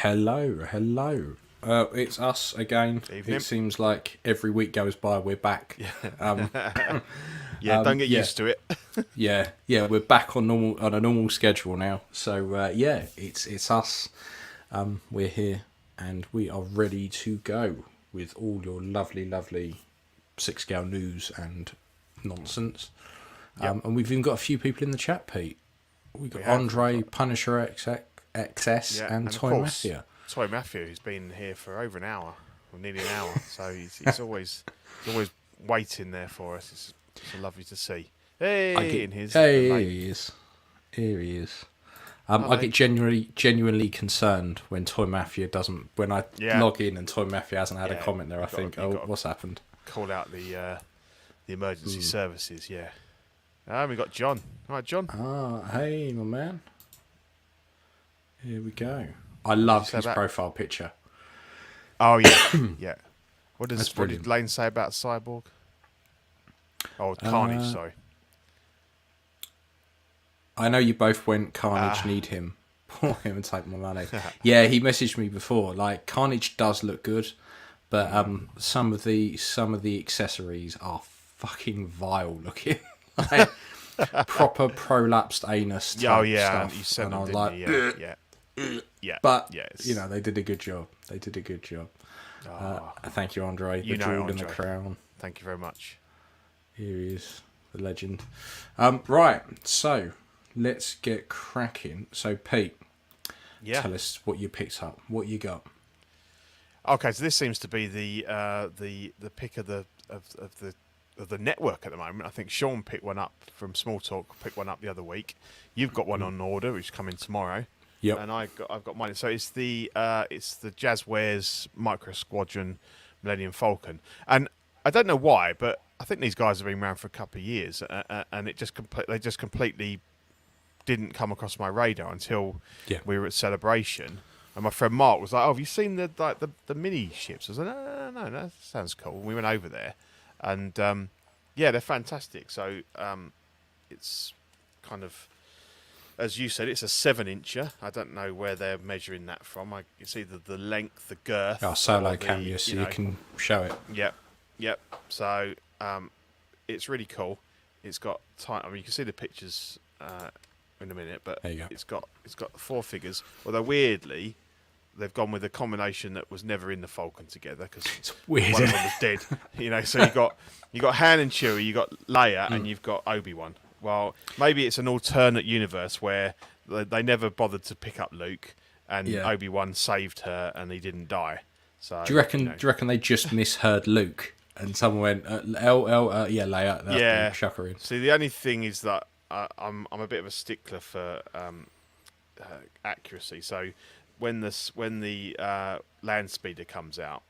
Hello, hello. It's us again. Evening. It seems like every week goes by, we're back. Don't get used to it. yeah, we're back on a normal schedule now. So it's us. We're here and we are ready to go with all your lovely six scale news and nonsense. And we've even got a few people in the chat, Pete. We've got Andre, Punisher XS, and Toy Mafia. Toy Mafia, who's been here for over an hour, or nearly an hour. So he's always waiting there for us. It's lovely to see. Here he is. Here he is. I get genuinely concerned when Toy Mafia doesn't. When I log in and Toy Mafia hasn't had a comment there, I think, what's happened? Call out the emergency services. Yeah. We got John. All right, John. Hey, my man. Here we go. I love his profile picture. Oh yeah, yeah. What did Lane say about Cyborg? Oh, Carnage. Sorry. I know you both went Carnage. Need him. Pour him and take my money. Yeah, he messaged me before. Like, Carnage does look good, but some of the accessories are fucking vile looking. Like, proper prolapsed anus type stuff. And you sent them, I was like, yeah. But they did a good job. Thank you, Andre. The jewel in the crown. Thank you very much. Here he is, the legend. Right, so let's get cracking. So, Pete, tell us what you picked up. What you got? Okay, so this seems to be the pick of the network at the moment. I think Sean picked one up from Small Talk. Picked one up the other week. You've got one on order, which is coming tomorrow. Yep. And I've got mine. So it's the Jazzwares Micro Squadron Millennium Falcon, and I don't know why, but I think these guys have been around for a couple of years, and they just completely didn't come across my radar until we were at Celebration. And my friend Mark was like, "Oh, have you seen the mini ships?" I was like, "No, that sounds cool." And we went over there, and they're fantastic. So it's kind of, as you said, it's a 7-incher. I don't know where they're measuring that from. It's either the length, the girth. Oh, solo camera, so you can show it. Yep. So it's really cool. It's got tight. I mean, you can see the pictures in a minute, but it's got 4 figures. Although weirdly, they've gone with a combination that was never in the Falcon together because one of them was dead. So you got Han and Chewie, you got Leia, and you've got Obi-Wan. Well, maybe it's an alternate universe where they never bothered to pick up Luke, and Obi-Wan saved her, and he didn't die. So do you reckon they just misheard Luke, and someone went Leia, chuck her in? See, the only thing is that I'm a bit of a stickler for accuracy. So when the land speeder comes out,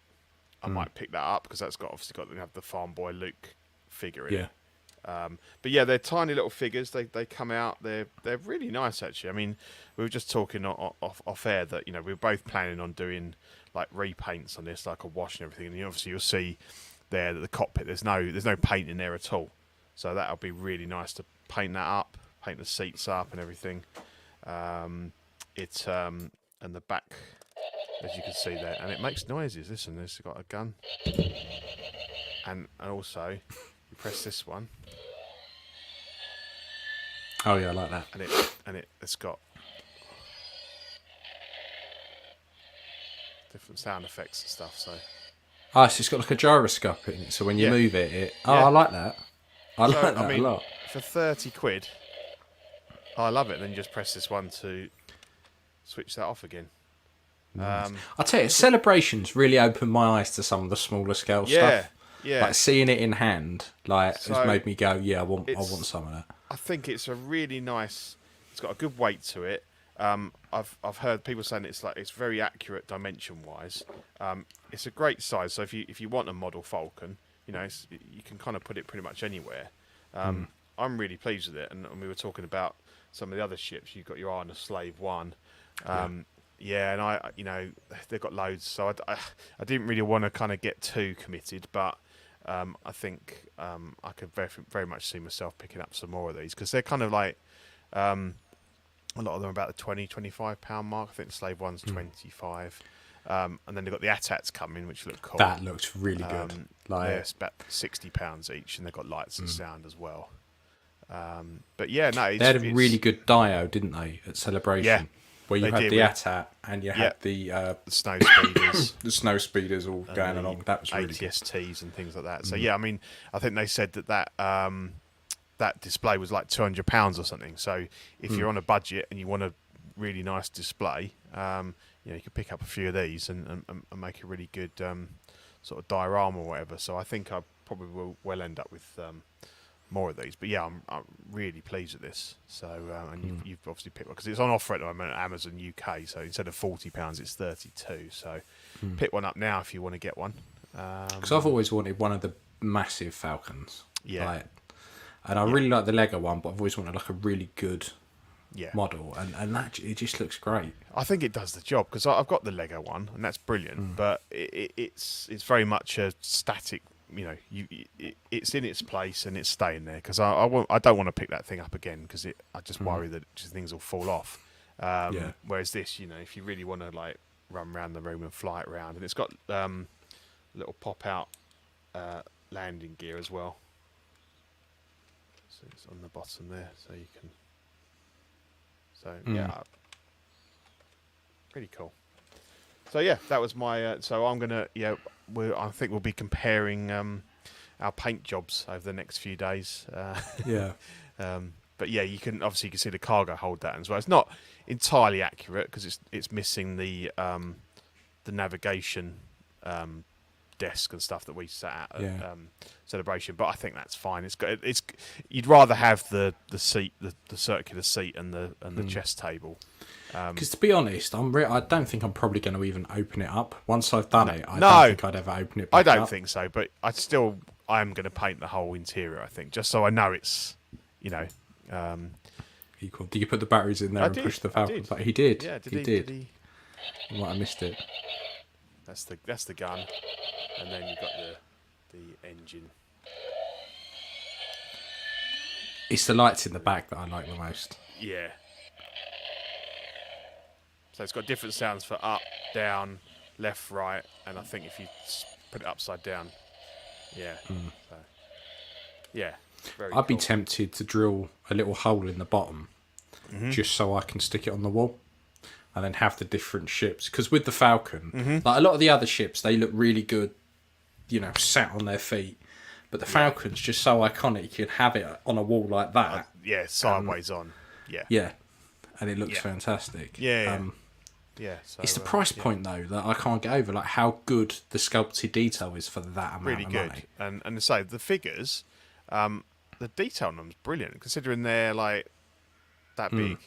I might pick that up because that's obviously got to have the Farm Boy Luke figure in it. But they're tiny little figures. They come out. They're really nice actually. I mean, we were just talking off air that we were both planning on doing like repaints on this, like a wash and everything. And obviously you'll see there that the cockpit there's no paint in there at all. So that'll be really nice to paint that up, paint the seats up and everything. And the back, as you can see there, and it makes noises. Listen, it's got a gun, and also you press this one. Oh yeah, I like that. And it's got different sound effects and stuff. So so it's got like a gyroscope in it. So when you move it, I like that. I like that a lot. For 30 quid, I love it. Then you just press this one to switch that off again. Nice. I'll tell you, Celebrations really opened my eyes to some of the smaller scale stuff. Yeah. Like seeing it in hand, it's made me go, I want some of that. I think it's a really nice. It's got a good weight to it. I've heard people saying it's very accurate dimension wise. It's a great size. So if you want a model Falcon, you can kind of put it pretty much anywhere. I'm really pleased with it. And we were talking about some of the other ships. You've got your Iron Slave 1. And they've got loads. So I didn't really want to kind of get too committed, but I think I could very, very much see myself picking up some more of these because they're kind of like A lot of them are about the 20, 25 pound mark. I think the Slave one's 25. And then they've got the AT-ATs coming, which look cool. That looks really good. It's about £60 each, and they've got lights and sound as well. But yeah, no, they had a really good dio, didn't they, at Celebration? Yeah, where you had the AT-AT and you had the snow speeders, the snow speeders all going along. That was really ATSTs and things like that. So yeah, I mean, I think they said that display was like £200 or something. So if you're on a budget and you want a really nice display, you could pick up a few of these and make a really good sort of diorama or whatever. So I think I probably will end up with more of these. But yeah, I'm really pleased with this. So and you've obviously picked one because it's on offer at the moment at Amazon UK. So instead of £40, it's 32. So pick one up now if you want to get one. Because I've always wanted one of the massive Falcons. Yeah. And I really like the Lego one, but I've always wanted like a really good model, and that it just looks great. I think it does the job because I've got the Lego one, and that's brilliant. But it's very much a static. It's in its place and it's staying there because I don't want to pick that thing up again because I just worry that things will fall off. Whereas this, if you really want to like run around the room and fly it around, and it's got little pop out landing gear as well. So it's on the bottom there, so you can. So yeah, pretty cool. So yeah, that was my. So I'm gonna I think we'll be comparing our paint jobs over the next few days. But yeah, you can see the cargo hold that as well. It's not entirely accurate because it's missing the navigation desk and stuff that we sat at Celebration, but I think that's fine. It's you'd rather have the seat, the circular seat, and the chest table. Because to be honest, I don't think I'm probably going to even open it up once I've done it. I don't think I'd ever open it back I don't up. think so, but I am going to paint the whole interior. I think just so I know it's equal. Did you put the batteries in there and push the Falcon? He did. Yeah, he did. I might have missed it. That's the gun, and then you've got the engine. It's the lights in the back that I like the most. Yeah. So it's got different sounds for up, down, left, right, and I think if you put it upside down, So, yeah. I'd be tempted to drill a little hole in the bottom, just so I can stick it on the wall. And then have the different ships. Because with the Falcon, like a lot of the other ships, they look really good, sat on their feet. But the Falcon's just so iconic, you can have it on a wall like that. Sideways on. Yeah. Yeah. And it looks fantastic. Yeah. So, it's the price point, though, that I can't get over. Like, how good the sculpted detail is for that amount really of good. money. And so the figures, the detail on them is brilliant, considering they're, like, that big.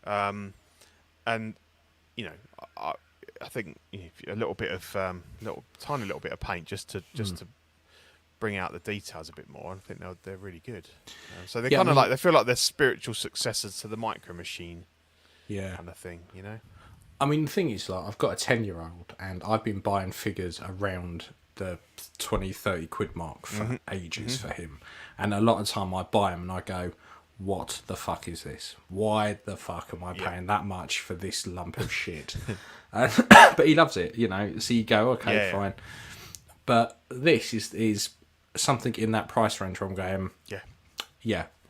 And... I think a little bit of tiny little bit of paint just to bring out the details a bit more. I think they're really good. So they're kind of like they feel like they're spiritual successors to the Micro Machine, kind of thing. I mean, the thing is, like, I've got a 10-year-old, and I've been buying figures around the 20-30 quid mark for ages for him, and a lot of time I buy them and I go, what the fuck is this? Why the fuck am I paying that much for this lump of shit? But he loves it, So you go, okay, fine. But this is something in that price range where I'm going,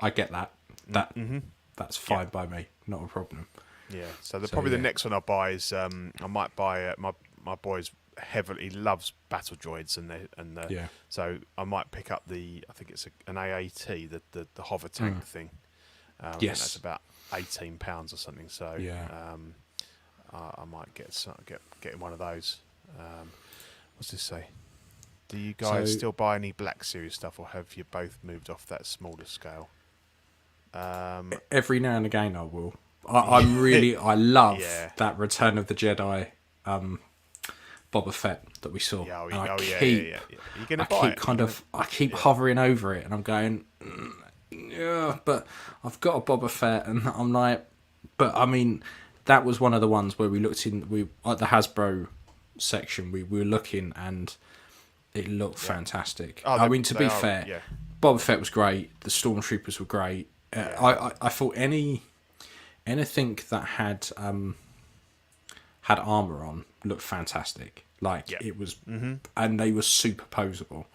I get that. That's fine by me, not a problem. Yeah. So probably the next one I buy is I might buy my boys heavily loves battle droids so I might pick up I think it's an AAT, the hover tank thing. I think that's about £18 or something. So I might get one of those. What's this say? Do you guys still buy any Black Series stuff, or have you both moved off that smaller scale? Every now and again I will. I love that Return of the Jedi Boba Fett that we saw. I keep hovering over it, and I'm going, but I've got a Boba Fett, and I'm like, but I mean, that was one of the ones where we looked at the Hasbro section. We were looking, and it looked fantastic. I mean, to be fair, Boba Fett was great. The Stormtroopers were great. I thought any anything that had armor on looked fantastic. Like it was, and they were super posable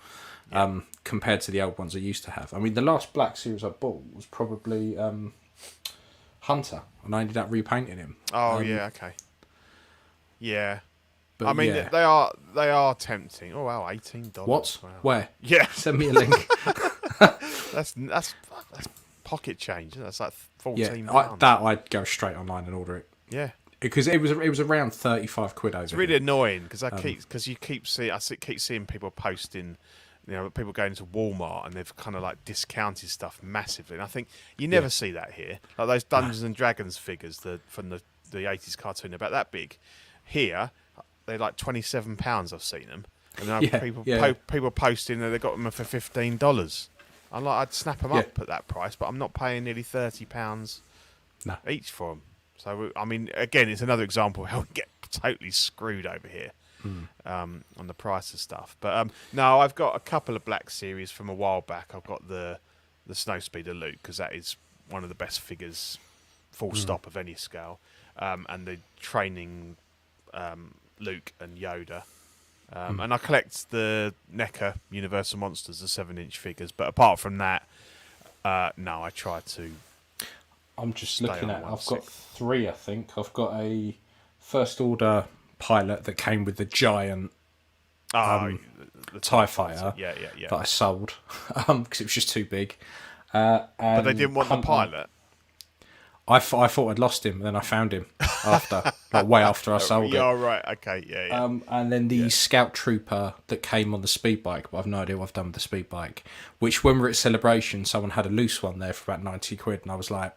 compared to the old ones I used to have. I mean, the last Black Series I bought was probably Hunter, and I ended up repainting him. Oh yeah, okay. Yeah. But I mean, they are tempting. Oh wow, $18. What? Wow. Where? Yeah, Send me a link. that's pocket change. That's like £14. Yeah, I'd go straight online and order it. Yeah, because it was around 35 quid over. It's really annoying because I keep seeing people posting, people going to Walmart and they've kind of like discounted stuff massively. And I think you never see that here. Like those Dungeons and Dragons figures from the 80s cartoon, about that big. Here, they're like £27. I've seen them, and people posting that they got them for $15. I'm like, I'd snap them up at that price, but I'm not paying nearly £30 each for them. So I mean, again, it's another example of how we get totally screwed over here on the price of stuff. But no, I've got a couple of Black Series from a while back. I've got the Snowspeeder Luke, because that is one of the best figures, full stop, of any scale, and the training Luke and Yoda. And I collect the NECA Universal Monsters, the 7-inch figures. But apart from that, no, I try to. I'm just looking at. I've got 3. I think I've got a First Order pilot that came with the giant the TIE fighter. Yeah. That I sold because it was just too big. But they didn't want the pilot. I thought I'd lost him, and then I found him after, way after I sold it. Yeah, right. Okay, yeah. And then the Scout Trooper that came on the speed bike, but I've no idea what I've done with the speed bike. Which, when we were at Celebration, someone had a loose one there for about 90 quid, and I was like,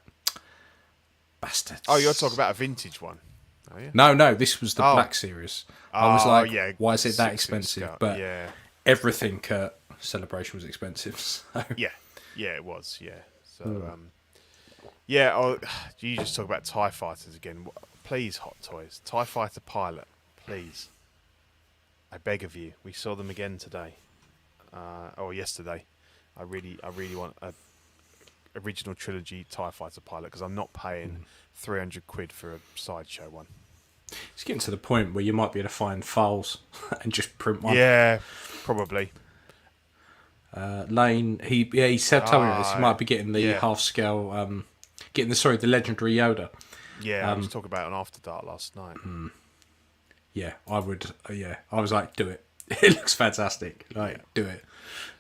bastards. Oh, you're talking about a vintage one? Oh, yeah. No, this was the Black Series. I was like, why is it that expensive? Scout. But everything at Celebration was expensive. So. Yeah, it was, yeah. So, yeah, you just talk about TIE Fighters again. Please, Hot Toys. TIE Fighter pilot, please. I beg of you. We saw them again today. Or yesterday. I really want a original trilogy TIE Fighter pilot, because I'm not paying 300 quid for a sideshow one. It's getting to the point where you might be able to find files and just print one. Yeah, probably. Lane, he said told me this. He might be getting the half scale, the legendary Yoda. Yeah, I was talking about it on After Dark last night. Yeah, I would. I was like, do it. It looks fantastic. Do it.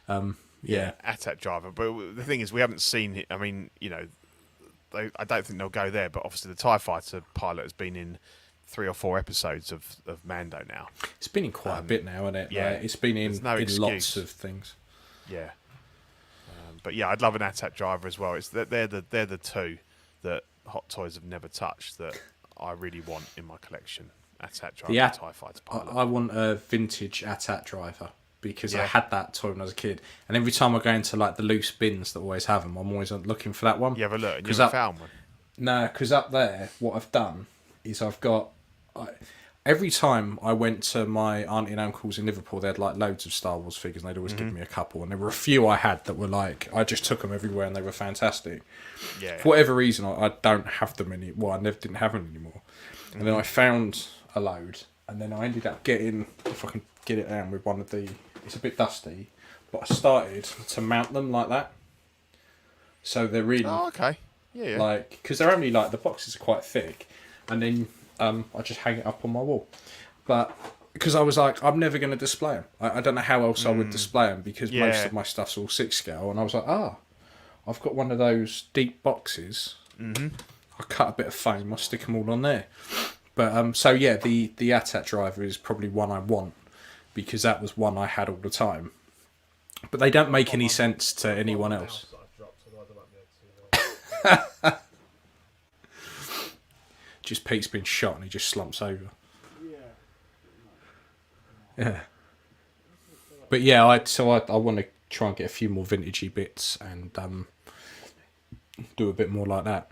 ATAT driver. But the thing is, we haven't seen it. I mean, I don't think they'll go there. But obviously, the TIE Fighter pilot has been in 3 or 4 episodes of Mando now. It's been in quite a bit now, hasn't it? Yeah, it's been in lots of things. Yeah, but yeah, I'd love an ATAT driver as well. It's they're the 2 that Hot Toys have never touched that I really want in my collection. ATAT driver, TIE Fighter pilot. I want a vintage ATAT driver, because I had that toy when I was a kid, and every time I go into the loose bins that always have them, I'm always looking for that one. You have a look, and you haven't found one. No, because up there, what I've done is I've got. Every time I went to my auntie and uncle's in Liverpool, they had loads of Star Wars figures, and they'd always give me a couple. And there were a few I had that were I just took them everywhere, and they were fantastic. Yeah. For whatever reason, I don't have them anymore. Well, I never didn't have them anymore. And then I found a load, and then I ended up getting, if I can get it down with one of the. It's a bit dusty, but I started to mount them like that. So they're really. Oh, okay. Yeah. Because they're only the boxes are quite thick, and then. I just hang it up on my wall. But because I was like, I'm never going to display them. I don't know how else I would display them, because most of my stuff's all 6 scale. And I was like, I've got one of those deep boxes. I'll cut a bit of foam, I'll stick them all on there. But the ATAT driver is probably one I want, because that was one I had all the time. But they don't make any sense to anyone else. Just Pete's been shot and he just slumps over. Yeah. But yeah, I want to try and get a few more vintagey bits and do a bit more like that.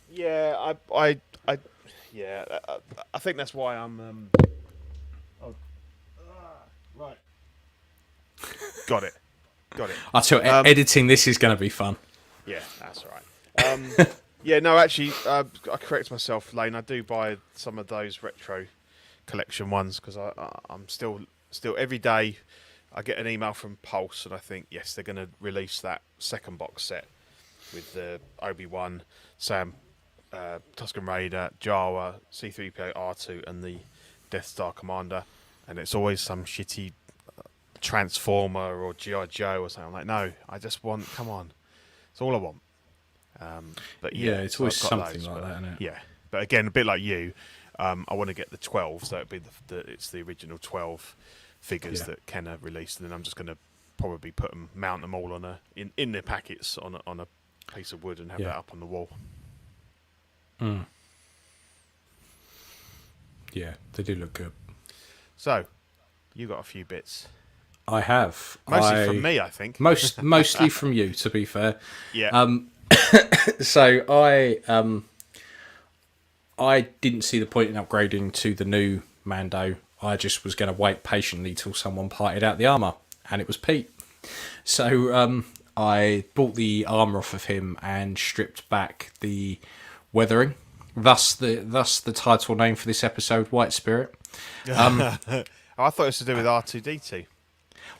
Yeah, I think that's why I'm. Right. Got it. I tell you, editing this is going to be fun. Yeah, that's all right. Yeah, no, actually, I correct myself, Lane. I do buy some of those retro collection ones because I'm still every day I get an email from Pulse and I think yes, they're going to release that second box set with the Obi-Wan, Sam, Tusken Raider, Jawa, C-3PO, R2, and the Death Star Commander, and it's always some shitty Transformer or G.I. Joe or something. I'm like, no, I just want. Come on, it's all I want. But yeah, it's always I've got something those, like that, isn't it? Yeah, but again, a bit like you, I want to get the 12, so it'd be it's the original 12 figures that Kenner released, and then I'm just going to probably mount them all on in their packets on a piece of wood and have that up on the wall. Mm. Yeah, they do look good. So, you got a few bits. I have. Mostly from me, I think. Mostly from you, to be fair. Yeah. So I didn't see the point in upgrading to the new Mando. I just was going to wait patiently till someone parted out the armour, and it was Pete. So I bought the armour off of him and stripped back the weathering. Thus the title name for this episode, White Spirit. I thought it was to do with R2D2.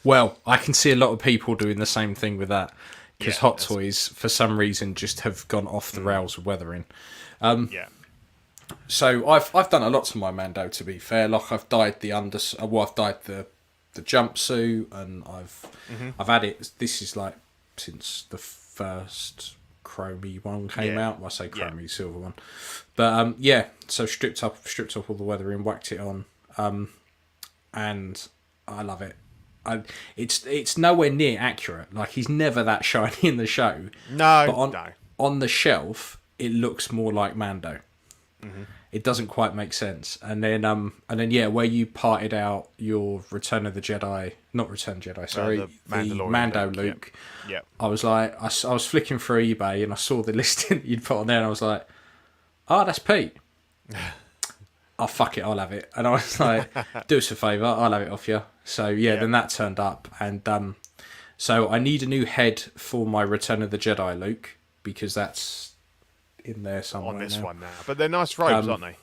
Well, I can see a lot of people doing the same thing with that. Because Hot Toys, for some reason, just have gone off the rails with weathering. So I've done a lot to my Mando. To be fair, like I've dyed the I've dyed the jumpsuit, and I've had it. This is like since the first chromey one came out. Well, I say chromey silver one, but So stripped off all the weathering, whacked it on, and I love it. It's nowhere near accurate. Like he's never that shiny in the show. No, but on the shelf, it looks more like Mando. Mm-hmm. It doesn't quite make sense. And then where you parted out your Return of the Jedi, not Return of the Jedi, sorry, the Mando Luke. Yeah. I was like, I was flicking through eBay and I saw the listing that you'd put on there, and I was like, oh, that's Pete. Oh, fuck it, I'll have it. And I was like, do us a favour, I'll have it off you. So, then that turned up. And so I need a new head for my Return of the Jedi Luke, because that's in there somewhere on this now. one now. But they're nice robes, aren't they?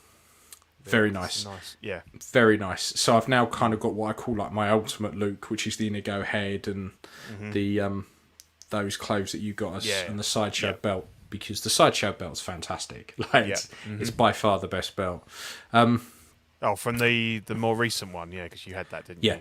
Very nice. Yeah. Very nice. So I've now kind of got what I call like my ultimate Luke, which is the Inigo head and the those clothes that you got us and the sideshow belt. Because the sideshow belt's fantastic. Like it's by far the best belt. From the more recent one, because you had that, didn't you?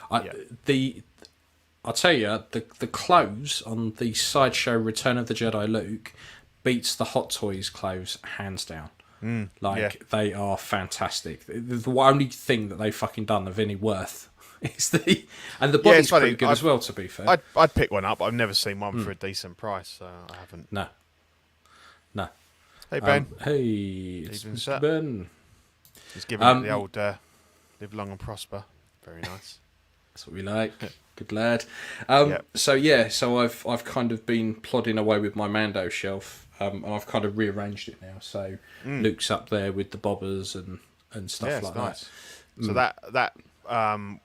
I'll tell you, the clothes on the sideshow Return of the Jedi Luke beats the Hot Toys clothes hands down. They are fantastic. The only thing that they've fucking done of any worth is the body's pretty good as well. To be fair, I'd pick one up. I've never seen one for a decent price, so I haven't. No. Hey Ben. Hey, it's Mr. Ben. He's giving it the old live long and prosper. Very nice. That's what we like. Good lad. So I've kind of been plodding away with my Mando shelf, and I've kind of rearranged it now. So Luke's up there with the bobbers and stuff like nice. that. So that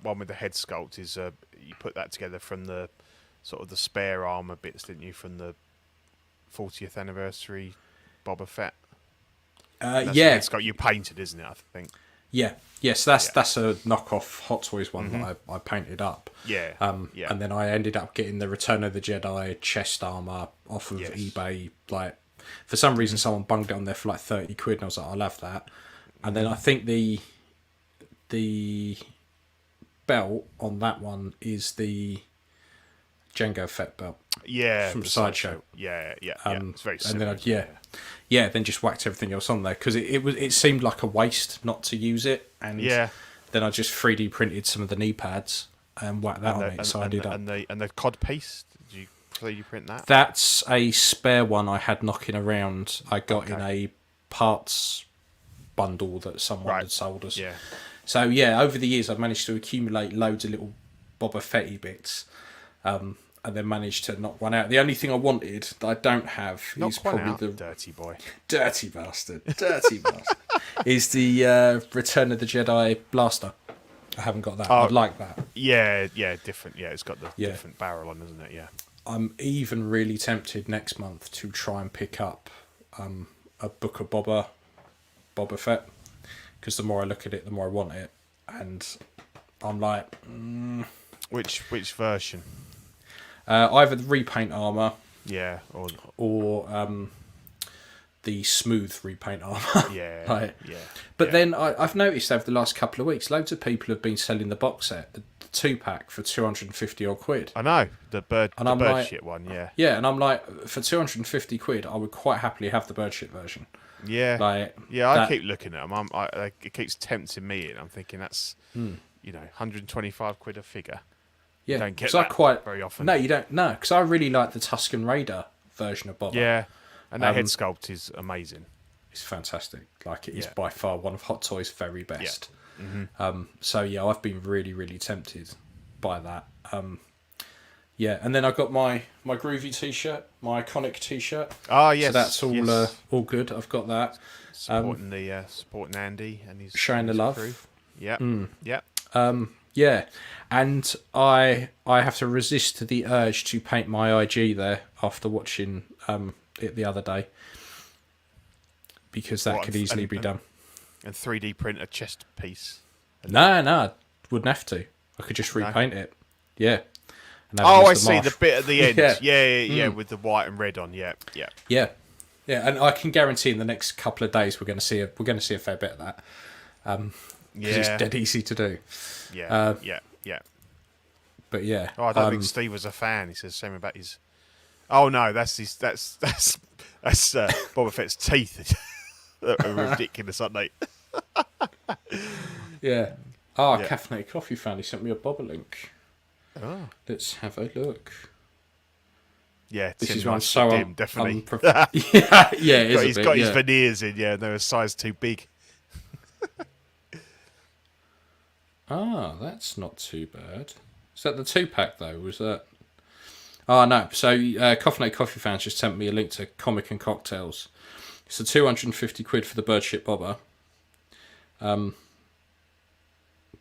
one with the head sculpt is you put that together from the sort of the spare armor bits, didn't you, from the 40th anniversary Boba Fett? It's got you painted, isn't it? I think. Yeah. Yes, that's a knockoff Hot Toys one that I painted up. And then I ended up getting the Return of the Jedi chest armor off of eBay. Like, for some reason, someone bunged it on there for like 30 quid, and I was like, I'll have that. And then I think the belt on that one is the Jango Fett belt. Yeah, from Sideshow. Yeah. It's very similar. And then then just whacked everything else on there because it seemed like a waste not to use it. And then I just 3D printed some of the knee pads and whacked that on it. So I did and the cod piece. Did you 3D print that? That's a spare one I had knocking around. I got in a parts bundle that someone had sold us. Yeah. So over the years I've managed to accumulate loads of little Boba Fett bits. And then managed to knock one out. The only thing I wanted that I don't have is probably the dirty boy, dirty bastard, is the Return of the Jedi blaster. I haven't got that. I'd like that. Yeah, different. Yeah, it's got the different barrel on, isn't it? Yeah. I'm even really tempted next month to try and pick up a Book of Boba Fett, because the more I look at it, the more I want it, and I'm like, Which version? Either the repaint armor, Yeah, or the smooth repaint armor. Yeah, like, yeah. But then I've noticed over the last couple of weeks, loads of people have been selling the box set, the 2-pack, for 250 odd quid. I know the bird like, shit one. Yeah, yeah, and I'm like, for 250 quid, I would quite happily have the bird shit version. Yeah, like I keep looking at them. It keeps tempting me, and I'm thinking that's 125 quid a figure. Yeah, You don't get that very often. No, you don't. No, because I really like the Tusken Raider version of Boba. Yeah, and that head sculpt is amazing. It's fantastic. Like, it is by far one of Hot Toys' very best. Yeah. So yeah, I've been really, really tempted by that. Yeah, and then I got my Groovy T-shirt, my iconic T-shirt. Oh yes, so that's all good. I've got that. Supporting Andy and his showing the love. Crew. Yeah, yeah. Yeah, and I have to resist the urge to paint my IG there after watching it the other day, because that could easily be done. And 3D print a chest piece. No, wouldn't have to. I could just repaint it. Yeah. And I see the bit at the end. Yeah. yeah, with the white and red on. Yeah. Yeah, and I can guarantee in the next couple of days we're going to see a fair bit of that. Because it's dead easy to do. Yeah. But yeah. Oh, I don't think Steve was a fan. He says something about his. Oh no, that's Boba Fett's teeth. Are ridiculous, aren't they? Yeah. Caffeinated Coffee fan. He sent me a Boba link. Oh. Let's have a look. Yeah, this is one so definitely. Yeah, he's got his veneers in. Yeah, they're a size too big. That's not too bad. Is that the 2-pack though? Was that? Oh no. So Caffeinated Coffee fans just sent me a link to Comic and Cocktails. It's a 250 quid for the birdship Boba. But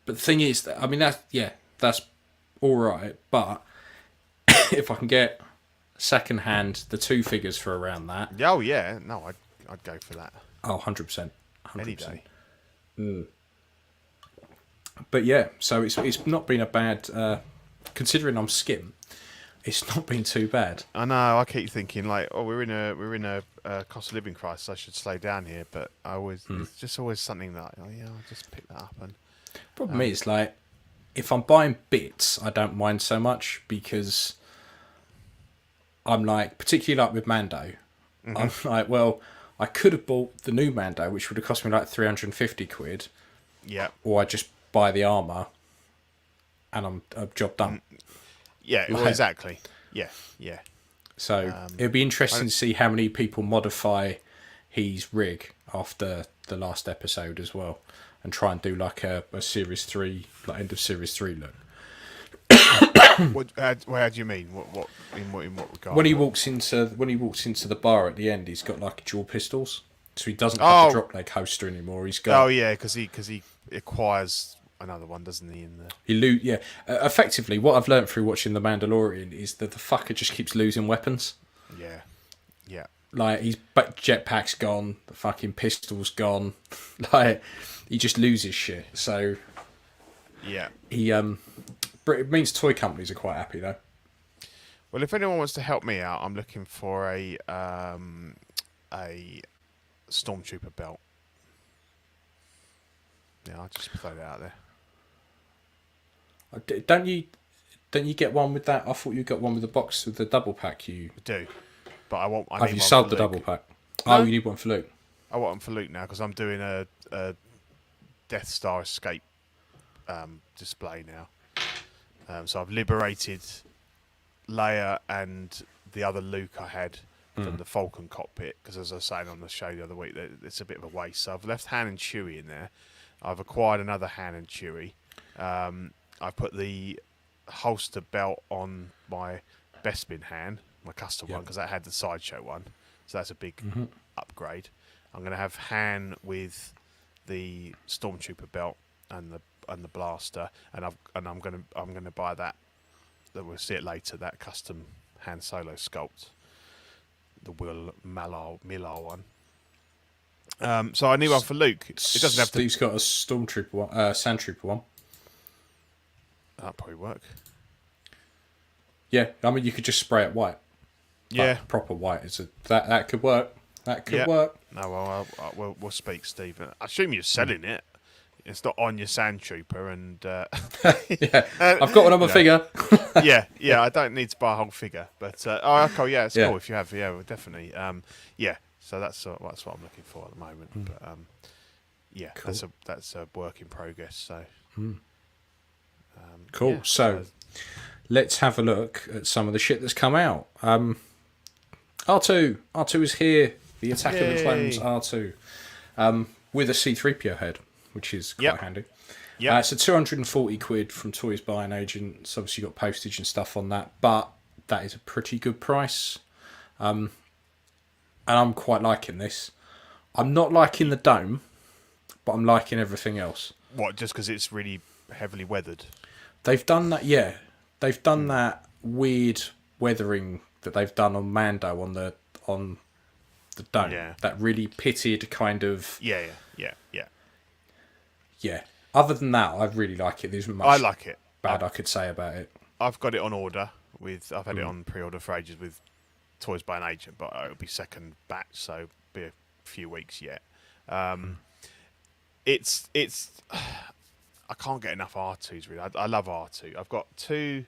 the thing is, I mean, that's all right. But if I can get second hand the 2 figures for around that. Oh yeah, no, I'd go for that. Oh, 100%. Any day. But yeah, so it's not been a bad, considering I'm skim. It's not been too bad. I know. I keep thinking like, oh, we're in a cost of living crisis. I should slow down here. But it's just always something that I'll just pick that up. And problem is, like, if I'm buying bits, I don't mind so much, because I'm like, particularly like with Mando, I'm like, well, I could have bought the new Mando, which would have cost me like 350 quid. Yeah. Or I just buy the armour and I'm job done. Yeah, well, exactly. Yeah. So it'll be interesting to see how many people modify his rig after the last episode as well, and try and do like a Series 3, like end of Series 3 look. How do you mean? What in what regard? When he walks into the bar at the end, he's got like dual pistols, so he doesn't have the drop leg holster anymore. He's got because he acquires another one, doesn't he? Effectively, what I've learned through watching The Mandalorian is that the fucker just keeps losing weapons. Yeah. Like, his jetpack's gone, the fucking pistol's gone. Like, he just loses shit. So yeah, but it means toy companies are quite happy though. Well, if anyone wants to help me out, I'm looking for a Stormtrooper belt. Yeah, I'll just throw that out there. Don't you get one with that? I thought you got one with the box with the double pack. You do, but I want. Have you sold the double pack? No? Oh, you need one for Luke. I want one for Luke now because I'm doing a Death Star escape display now. So I've liberated Leia and the other Luke I had from the Falcon cockpit, because as I was saying on the show the other week, it's a bit of a waste. So I've left Han and Chewie in there. I've acquired another Han and Chewie. I put the holster belt on my Bespin Han, my custom one, because that had the sideshow one. So that's a big upgrade. I'm going to have Han with the Stormtrooper belt and the blaster, and I'm going to buy that. We'll see it later. That custom Han Solo sculpt. Will Millar one. So I need one for Luke. It doesn't have to. Steve's got a Stormtrooper one, Sandtrooper one. That'd probably work. Yeah, I mean you could just spray it white. Yeah, like proper white. That could work. That could work. No, well, we'll speak, Stephen. I assume you're selling it. It's not on your Sandtrooper, and yeah, I've got one on my figure. yeah. I don't need to buy a whole figure, but okay, yeah, it's cool if you have. Yeah, well, definitely. Yeah. So that's what I'm looking for at the moment. But yeah, cool. that's a work in progress. So cool. Yeah, so let's have a look at some of the shit that's come out. R2 is here. The Attack of the Clones R2 with a C-3PO head, which is quite handy. Yeah, it's a 240 quid from Toys Buying Agent. It's obviously got postage and stuff on that, but that is a pretty good price. And I'm quite liking this. I'm not liking the dome, but I'm liking everything else. What, just because it's really heavily weathered? They've done that, yeah. They've done that weird weathering that they've done on Mando on the dome. Yeah. That really pitted kind of... Yeah. Yeah. Other than that, I really like it. There's much I like it. Bad I could say about it. I've got it on order. I've had it on pre-order for ages with Toys by an Agent, but it'll be second batch, so it'll be a few weeks yet. It's I can't get enough R2s really. I love R2. I've got two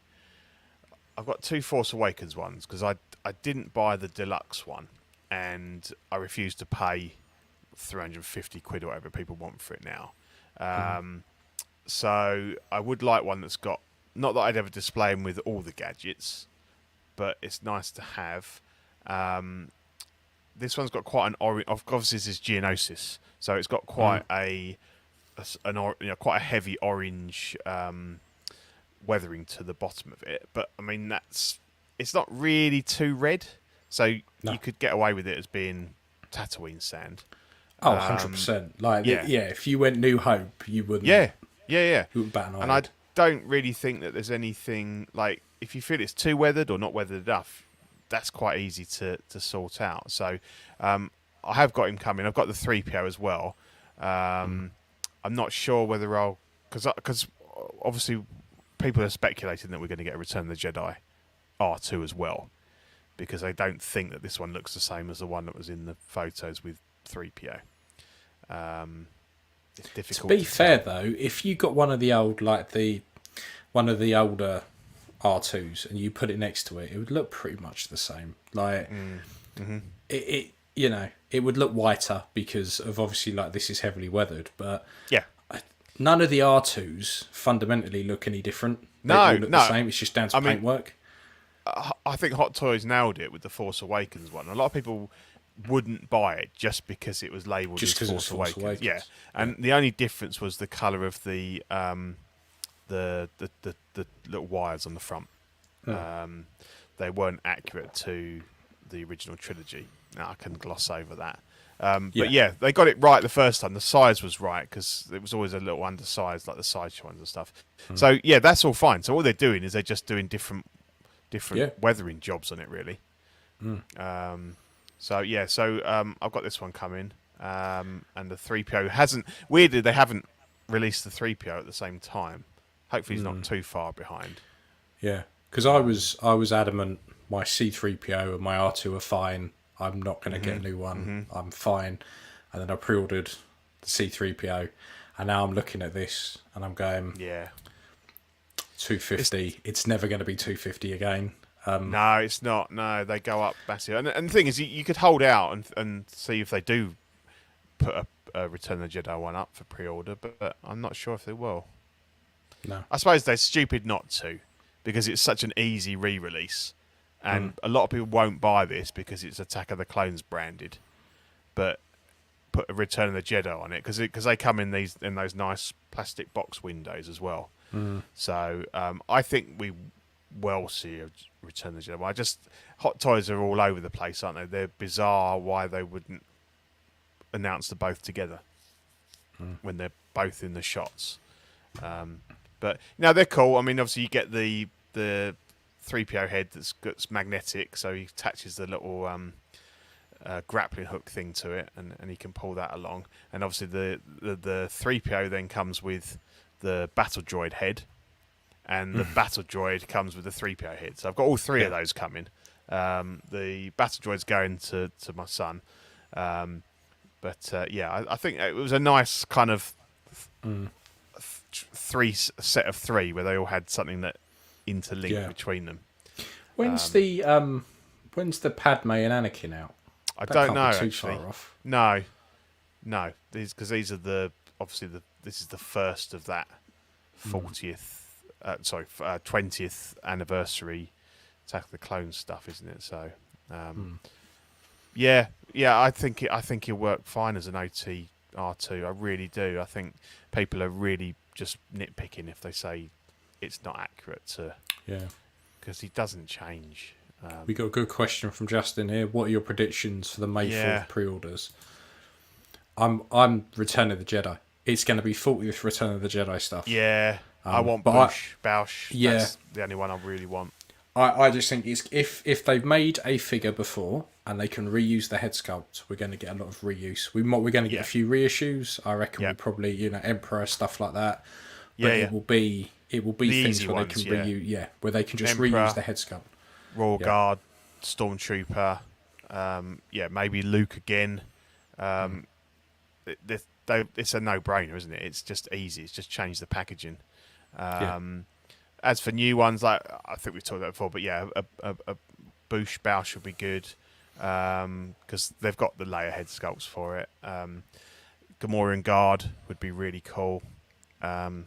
Force Awakens ones because I didn't buy the deluxe one, and I refused to pay 350 quid or whatever people want for it now. So I would like one that's got, not that I'd ever display them with all the gadgets, but it's nice to have. This one's got quite an orange. Obviously, this is Geonosis, so it's got quite quite a heavy orange weathering to the bottom of it. But I mean, it's not really too red, so you could get away with it as being Tatooine sand. Oh, 100%. Like, if you went New Hope, you wouldn't. Yeah. You wouldn't bat an eye. And I don't really think that there's anything like, if you feel it's too weathered or not weathered enough, that's quite easy to sort out. So I have got him coming. I've got the 3PO as well. I'm not sure whether I'll, because obviously people are speculating that we're going to get a Return of the Jedi R2 as well, because they don't think that this one looks the same as the one that was in the photos with 3PO. It's difficult. To be fair though, if you got one of the old, one of the older R2s and you put it next to it, it would look pretty much the same. Like it would look whiter because of obviously this is heavily weathered, but none of the R2s fundamentally look any different. They all look the same. It's just down to paintwork. I think Hot Toys nailed it with the Force Awakens one. A lot of people wouldn't buy it just because it was labelled as Force Awakens. Yeah, and the only difference was the colour of the little wires on the front. They weren't accurate to the original trilogy. Now I can gloss over that. But they got it right the first time. The size was right because it was always a little undersized, like the sideshow ones and stuff. So that's all fine. So all they're doing is they're just doing different weathering jobs on it, really. So I've got this one coming, and the 3PO hasn't. Weirdly, they haven't released the 3PO at the same time. Hopefully, he's not too far behind. Yeah, because I was adamant my C-3PO and my R2 are fine. I'm not going to get a new one. I'm fine. And then I pre-ordered the C-3PO, and now I'm looking at this and I'm going, 250. It's never going to be 250 again. No, it's not. No, they go up massive. And the thing is, you could hold out and see if they do put a Return of the Jedi one up for pre-order, but I'm not sure if they will. No. I suppose they're stupid not to, because it's such an easy re-release. And a lot of people won't buy this because it's Attack of the Clones branded. But put a Return of the Jedi on it, because they come in those nice plastic box windows as well. So I think we will see a Return of the Jedi. Hot Toys are all over the place, aren't they? They're bizarre why they wouldn't announce them both together when they're both in the shots. But they're cool. I mean, obviously you get the 3PO head that's magnetic, so he attaches the little grappling hook thing to it, and he can pull that along. And obviously the 3PO then comes with the battle droid head, and the battle droid comes with the 3PO head. So I've got all three of those coming. The battle droid's going to my son, but I think it was a nice kind of set of three where they all had something that interlinked between them. When's the Padme and Anakin out? I don't know. Too Actually, far off. no, because these are this is the first of that 20th anniversary Attack of the Clones stuff, isn't it? So, I think it'll work fine as an OT R2. I really do. I think people are really just nitpicking if they say it's not accurate because he doesn't change. We got a good question from Justin here. What are your predictions for the May 4th pre-orders? I'm Return of the Jedi. It's going to be 40th Return of the Jedi stuff. Yeah, I want Bausch. Yeah, that's the only one I really want. I just think it's if they've made a figure before and they can reuse the head sculpt, we're going to get a lot of reuse. We're going to get a few reissues. I reckon we probably Emperor stuff like that. But it will be things where they can reuse. Where they can just Emperor, reuse the head sculpt. Royal Guard, Stormtrooper, maybe Luke again. It's a no-brainer, isn't it? It's just easy. It's just change the packaging. As for new ones, like I think we've talked about before, but a Bausch would be good because they've got the layer head sculpts for it. Gamorrean Guard would be really cool. Bib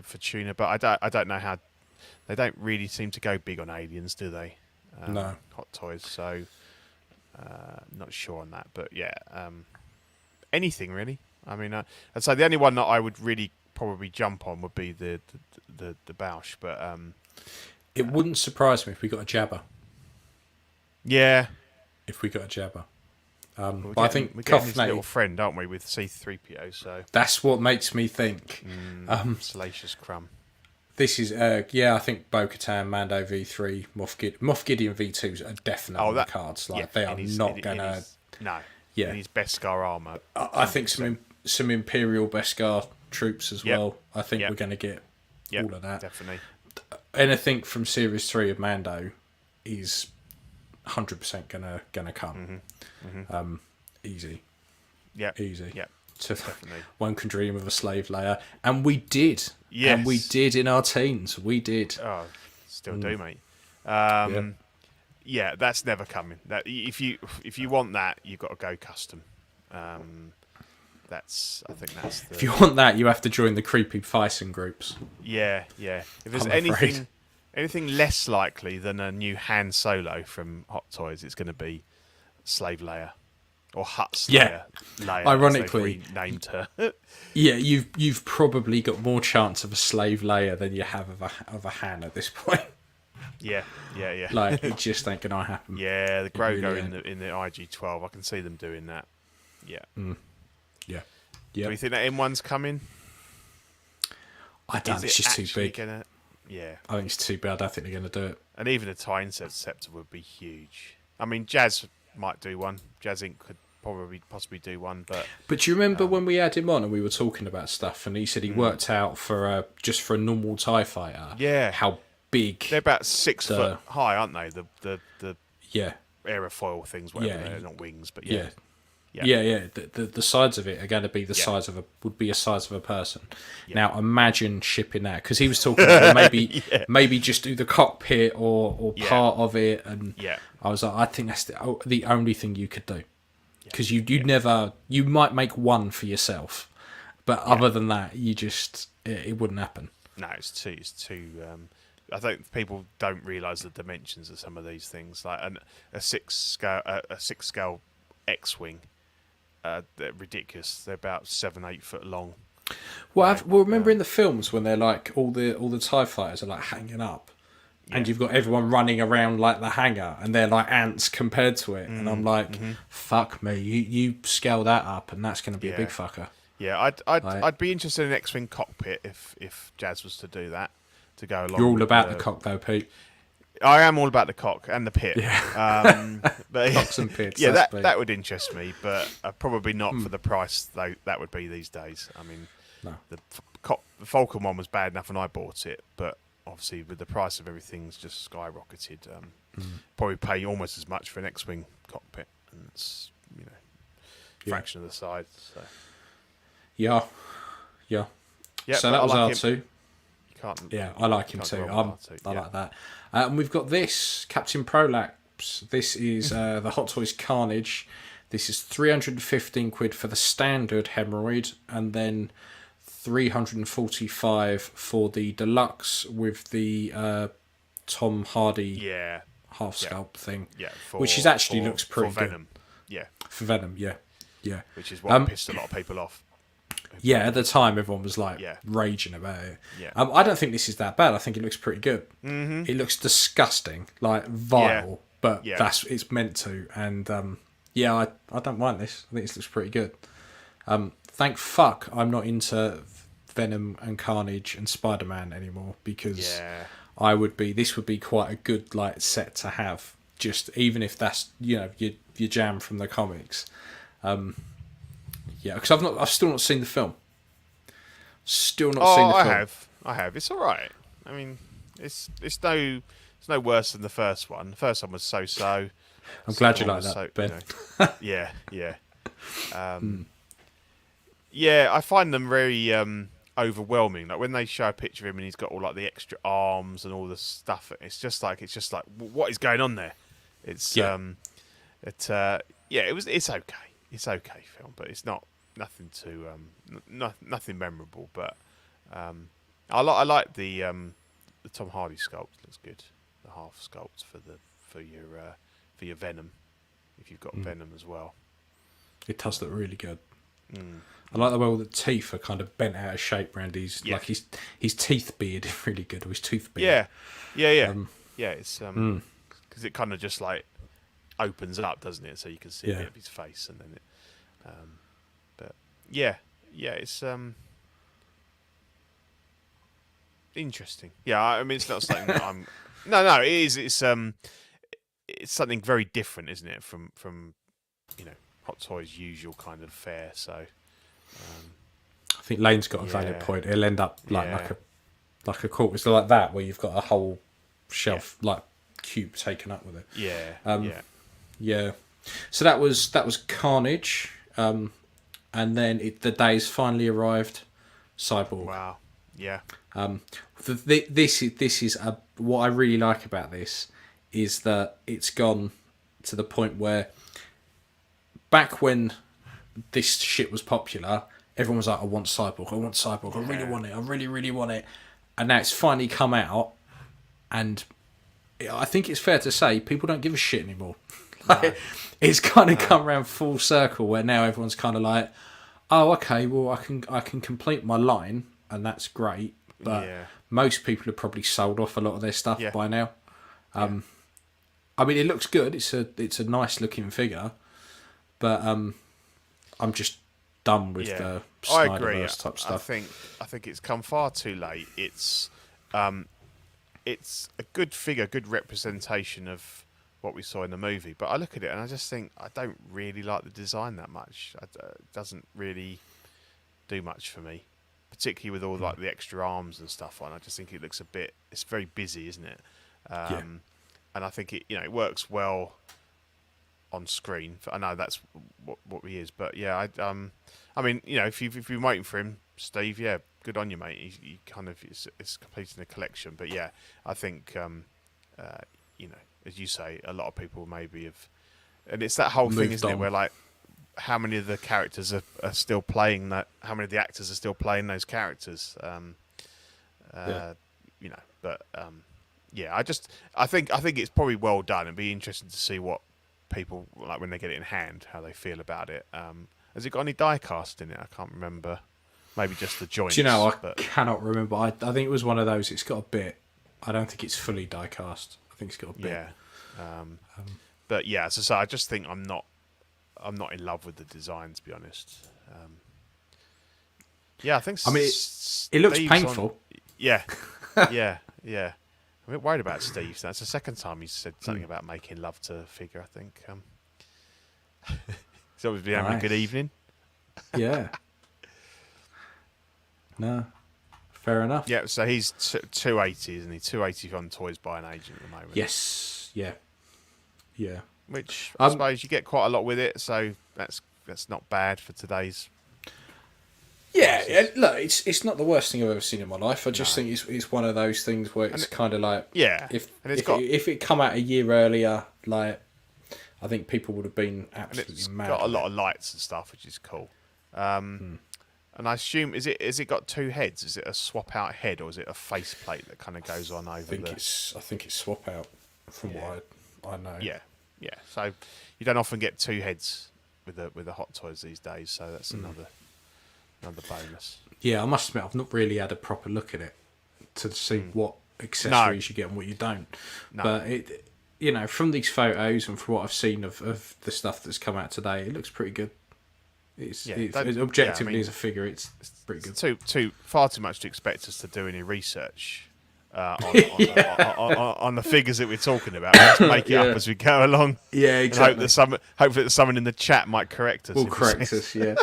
Fortuna, but I don't know how. They don't really seem to go big on aliens, do they? No. Hot Toys, so not sure on that. But anything really. I mean, I'd say the only one that I would really probably jump on would be the Bausch, but it wouldn't surprise me if we got a Jabba. Yeah, if we got a Jabba. But I think we're getting his little friend, aren't we, with C-3PO? So that's what makes me think. Salacious crumb. This is, I think Bo-Katan, Mando V3, Moff Gideon V2s are definitely on the cards. They are not going to... No. Yeah. And his Beskar armour. I think some Imperial Beskar troops as well. I think we're going to get all of that. Definitely. Anything from Series 3 of Mando is 100% gonna come. Easy. Yeah. Easy. Yeah. Definitely. One can dream of a slave layer. And we did. Yes. And we did in our teens. We did. Oh, still do, mate. That's never coming. That if you want that, you've got to go custom. I think that's the... If you want that, you have to join the creepy Thyssen groups. Yeah. If there's anything less likely than a new Han Solo from Hot Toys, it's going to be Slave Leia. Or Hutt Slayer. Leia, ironically, named her. you've probably got more chance of a slave Leia than you have of a Han at this point. Yeah. Like it just ain't gonna happen. Yeah, the Grogu in the IG-12, I can see them doing that. Yeah. Yeah. Do you think that M1's coming? I don't. It's just too big. I think it's too big. I don't think they're gonna do it. And even a tie interceptor would be huge. I mean, Jazz might do one. Jazz Inc. could possibly do one, but do you remember when we had him on and we were talking about stuff, and he said he worked out for just for a normal TIE fighter, how big they're about 6 foot high, aren't they? The aerofoil things, whatever they're not wings, but the sides of it are going to be the size of a person. Now imagine shipping that, because he was talking about maybe just do the cockpit or part of it, and I was like, I think that's the only thing you could do, because you might make one for yourself, but other than that, it wouldn't happen. No, it's too. I think people don't realise the dimensions of some of these things, like a six scale X-wing. They're ridiculous. They're about 7-8 foot long. Well, remember in the films when they're like all the TIE fighters are like hanging up, and you've got everyone running around like the hangar, and they're like ants compared to it. And I'm like, fuck me, you scale that up, and that's going to be a big fucker. Yeah, I'd be interested in X-wing cockpit if Jazz was to do that, to go along. You're all about the cock though, Pete. I am all about the cock and the pit. Yeah. But Cocks and pits. yeah, that's that would interest me, but probably not for the price that would be these days. I mean, No. the Falcon one was bad enough when I bought it, but obviously with the price of everything's just skyrocketed. Probably pay almost as much for an X-wing cockpit, and it's fraction of the size. So. Yeah. So that was R2. Yeah, I like him too. I like that. And we've got this Captain Prolapse. This is the Hot Toys Carnage. This is 315 quid for the standard hemorrhoid, and then 345 for the deluxe with the Tom Hardy half sculpt thing. Yeah, which is actually looks pretty good. Venom. Yeah. For Venom, yeah. Which is what pissed a lot of people off. Yeah, at the time everyone was like raging about it. Yeah. I don't think this is that bad. I think it looks pretty good. Mm-hmm. It looks disgusting, like vile, but it's meant to. And I don't mind this. I think this looks pretty good. Thank fuck I'm not into Venom and Carnage and Spider-Man anymore, because this would be quite a good like set to have. Just even if that's your jam from the comics. Because I've still not seen the film. Still not seen the film. I have. It's all right. I mean, it's no worse than the first one. The first one was so. I'm glad you like that, Ben. Yeah. Yeah, I find them very overwhelming. Like when they show a picture of him and he's got all like the extra arms and all the stuff. It's just like what is going on there? It's it's okay. It's okay film, but it's nothing too nothing memorable. But I like the Tom Hardy sculpt. Looks good. The half sculpt for your Venom, if you've got Venom as well. It does look really good. I like the way all the teeth are kind of bent out of shape around his like his teeth beard is really good, or his tooth beard. Yeah. It's because it kind of just like opens up, doesn't it? So you can see a bit of his face, and then it. But it's interesting. Yeah, I mean, it's not something that I'm. No, it is. It's something very different, isn't it? From Hot Toys' usual kind of fare. So. I think Lane's got a valid point. It'll end up like a court. It's like that where you've got a whole shelf like cube taken up with it. Yeah. So that was Carnage, and then the days finally arrived. Cyborg. Wow. Yeah. This is what I really like about this is that it's gone to the point where back when this shit was popular, everyone was like, I want Cyborg, I really want it, I really, really want it. And now it's finally come out, and I think it's fair to say people don't give a shit anymore. It's kind of come around full circle where now everyone's kind of like, oh, okay, well, I can complete my line, and that's great. But most people have probably sold off a lot of their stuff by now. I mean, it looks good. It's a nice looking figure, but I'm just done with the Snyderverse type stuff. I think it's come far too late. It's a good figure, good representation of what we saw in the movie. But I look at it and I just think I don't really like the design that much. It doesn't really do much for me, particularly with all like the extra arms and stuff on. I just think it looks it's very busy, isn't it? And I think it works well on screen. I know that's what he is, but I mean, if you've been waiting for him, Steve, good on you, mate. He kind of it's completing a collection, but I think as you say, a lot of people maybe have, and it's that whole thing, isn't it, where like how many of the characters are still playing that? How many of the actors are still playing those characters? I think it's probably well done. It'd be interesting to see what people like when they get it in hand, how they feel about it. Has it got any die cast in it? I can't remember. Maybe just the joints. Do you know? I cannot remember. I think it was one of those. It's got a bit. I don't think it's fully die cast. I think it's got a bit. But so I just think I'm not in love with the design, to be honest. I think. I mean, it looks painful. Yeah. I I'm a bit worried about Steve. That's the second time he's said something about making love to a figure. I think he's always been having a good evening. Yeah. No. Fair enough. Yeah, so he's 280, isn't he? 280 on toys by an agent at the moment. Yes. Yeah. Yeah. Which I suppose you get quite a lot with it, so that's not bad for today's. Yeah, look, it's not the worst thing I've ever seen in my life. I just think it's one of those things where it's kind of like, if it come out a year earlier, like, I think people would have been absolutely mad. It's got a lot of lights and stuff, which is cool. And I assume is it got two heads? Is it a swap out head or is it a faceplate that kind of goes on over? I think it's swap out from what I know. Yeah. So you don't often get two heads with the Hot Toys these days, so that's another bonus. Yeah, I must admit I've not really had a proper look at it to see what accessories you get and what you don't. No. But it, from these photos and from what I've seen of the stuff that's come out today, it looks pretty good. It's objectively as a figure, it's pretty good. Far too much to expect us to do any research on the figures that we're talking about. Let's make it up as we go along. Yeah, exactly. Hope that someone in the chat might correct us. Will correct us, yeah.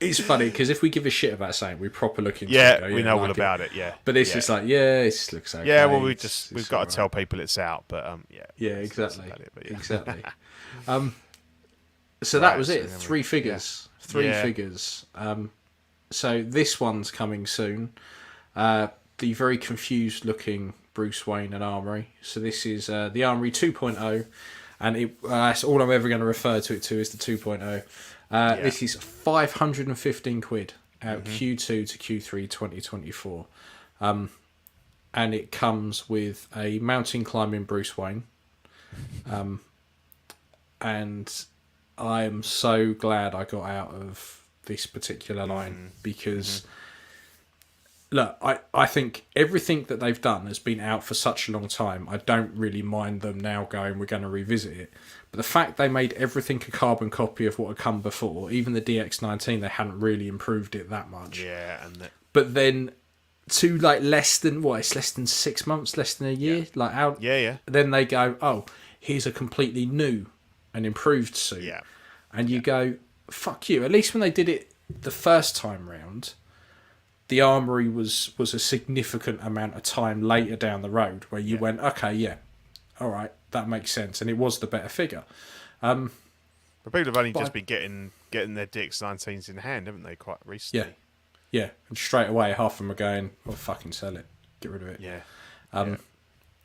It's funny because if we give a shit about something, we proper look into it. We know all about it. Yeah, but it's just like, it just looks okay. Yeah, well, we've got to tell people it's out, but yeah, exactly, exactly. So that was it. 3 figures, 3 figures. So this one's coming soon. The very confused looking Bruce Wayne and Armory. So this is the Armory 2.0, and that's all I'm ever going to refer to it to is the 2.0. This is 515 quid out Q2 to Q3 2024. And it comes with a mountain climbing Bruce Wayne. And I am so glad I got out of this particular line because, look, I think everything that they've done has been out for such a long time. I don't really mind them now going, we're going to revisit it. But the fact they made everything a carbon copy of what had come before, even the DX19, they hadn't really improved it that much. Yeah, but then to like less than 6 months, less than a year, like out. Yeah. Then they go, oh, here's a completely new and improved suit. Yeah. And you go, fuck you. At least when they did it the first time round, the Armory was a significant amount of time later down the road where you went, okay, all right, that makes sense, and it was the better figure. But people have only just been getting their DX19s in hand, haven't they, quite recently? Yeah, and straight away half of them are going, well, fucking sell it, get rid of it. Yeah.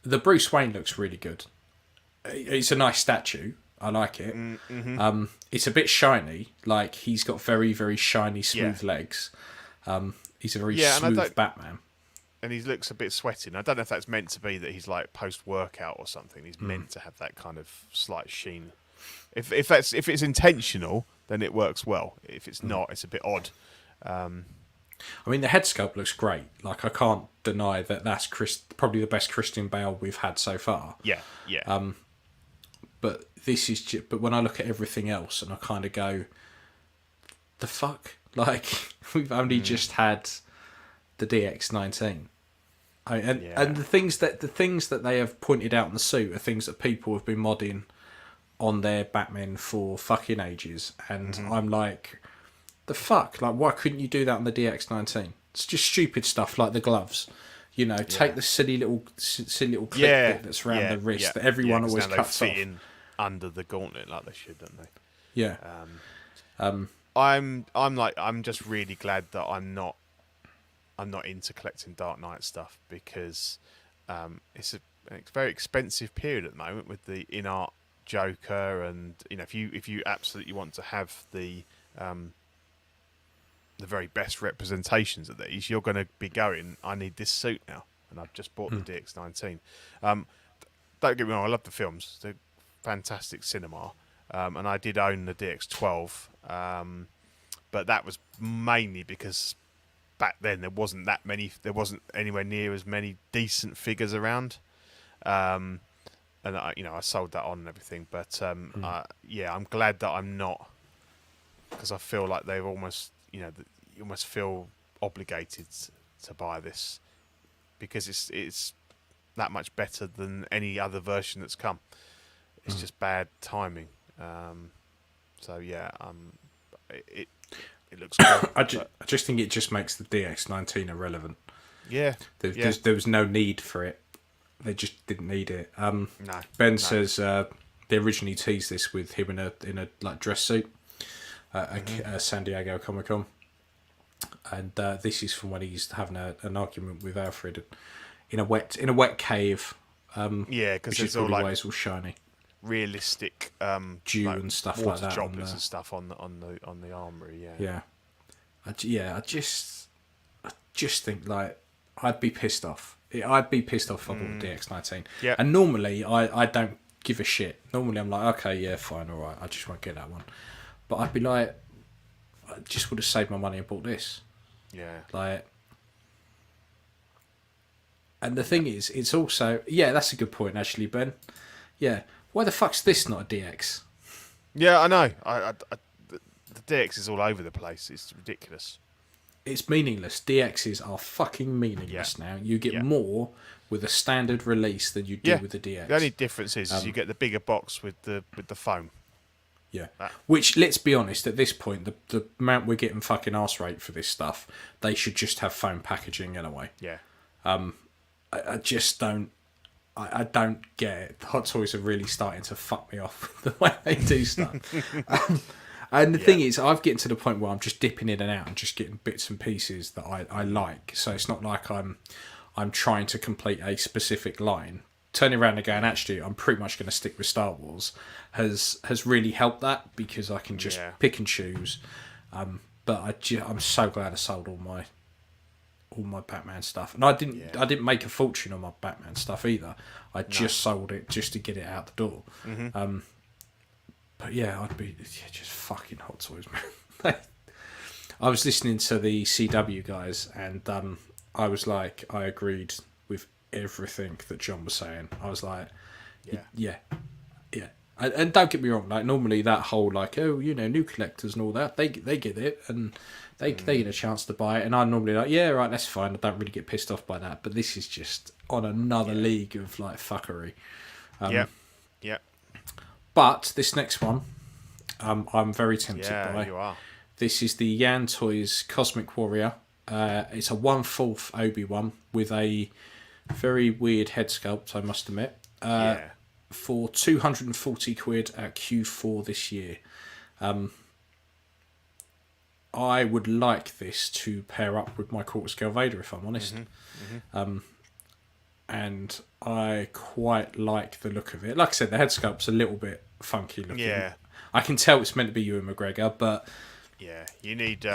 The Bruce Wayne looks really good. It's a nice statue. I like it. It's a bit shiny, like he's got very, very shiny, smooth legs. He's a very smooth Batman. And he looks a bit sweating. I don't know if that's meant to be that he's like post-workout or something. He's meant to have that kind of slight sheen. If it's intentional, then it works well. If it's not, it's a bit odd. I mean, the head sculpt looks great. Like, I can't deny that that's probably the best Christian Bale we've had so far. Yeah. But this is but when I look at everything else and I kind of go, the fuck? Like, we've only just had the DX19. And the things that they have pointed out in the suit are things that people have been modding on their Batman for fucking ages, and I'm like, the fuck? Like, why couldn't you do that on the DX19? It's just stupid stuff like the gloves. Take the silly little clip bit that's around the wrist that everyone always cuts off. In under the gauntlet like they should, don't they? Yeah. I'm just really glad that I'm not into collecting Dark Knight stuff because it's a very expensive period at the moment with the in-art Joker, and if you absolutely want to have the very best representations of these, you're going to be going, I need this suit now, and I've just bought the DX19. Don't get me wrong, I love the films; they're fantastic cinema, and I did own the DX12, but that was mainly because back then there wasn't anywhere near as many decent figures around, and I sold that on and everything. But I'm glad that I'm not, because I feel like they've almost you almost feel obligated to buy this because it's that much better than any other version that's come. It's just bad timing. So yeah, it looks cool. I just think it just makes the DX19 irrelevant. Yeah, there was no need for it. They just didn't need it. Ben says they originally teased this with him in a like dress suit at San Diego Comic-Con, and this is from when he's having an argument with Alfred in a wet cave. Because it's all like all shiny, realistic dew like and stuff water like that droplets and stuff on the armory. I just think like I'd be pissed off. I'd be pissed off if I bought the DX19. Yeah. And normally I don't give a shit. Normally I'm like, okay, yeah, fine, all right. I just won't get that one. But I'd be like, I just would have saved my money and bought this. Yeah. Like, and the thing is, it's also that's a good point actually, Ben. Yeah. Why the fuck's this not a DX? Yeah, I know. The DX is all over the place. It's ridiculous. It's meaningless. DXs are fucking meaningless now. You get more with a standard release than you do with the DX. The only difference is you get the bigger box with the foam. Yeah. Which, let's be honest, at this point, the amount we're getting fucking arse rate for this stuff, they should just have foam packaging anyway. Yeah. I just don't. I don't get it. Hot Toys are really starting to fuck me off the way they do stuff. And the thing is, I've getting to the point where I'm just dipping in and out and just getting bits and pieces that I like. So it's not like I'm trying to complete a specific line. Turning around and going, actually, I'm pretty much going to stick with Star Wars has really helped that because I can just pick and choose. But I'm so glad I sold all my Batman stuff, and I didn't make a fortune on my Batman stuff either. I just sold it just to get it out the door. Mm-hmm. But yeah, I'd be just fucking Hot Toys, man. I was listening to the CW guys, and I was like, I agreed with everything that John was saying. I was like, yeah. And don't get me wrong, like normally that whole like, oh, new collectors and all that, they get it and they get a chance to buy it, and I'm normally like, yeah, right, that's fine. I don't really get pissed off by that, but this is just on another league of like fuckery. Yeah. But this next one, I'm very tempted by. Yeah, you are. This is the Yan Toys Cosmic Warrior. It's a 1/4 Obi-Wan with a very weird head sculpt, I must admit. For £240 at Q4 this year. I would like this to pair up with my quarter scale Vader, if I'm honest. And I quite like the look of it. Like I said, the head sculpt's a little bit funky looking. Yeah. I can tell it's meant to be Ewan McGregor, but you need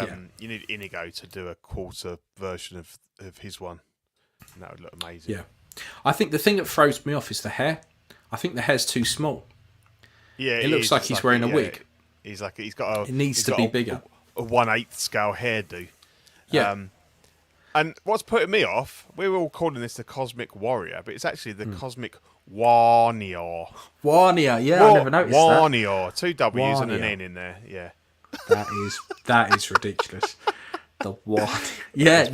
Inigo to do a quarter version of his one. And that would look amazing. Yeah. I think the thing that throws me off is the hair. I think the hair's too small. Yeah, it looks like he's wearing a wig. He's got a. It needs to be bigger. A 1/8 scale hairdo. Yeah. And what's putting me off, we were all calling this the Cosmic Warrior, but it's actually the Cosmic Warrior. Warrior, I never noticed Warrior. 2 W's and an N in there, yeah. That is ridiculous. The Warrior. Yeah,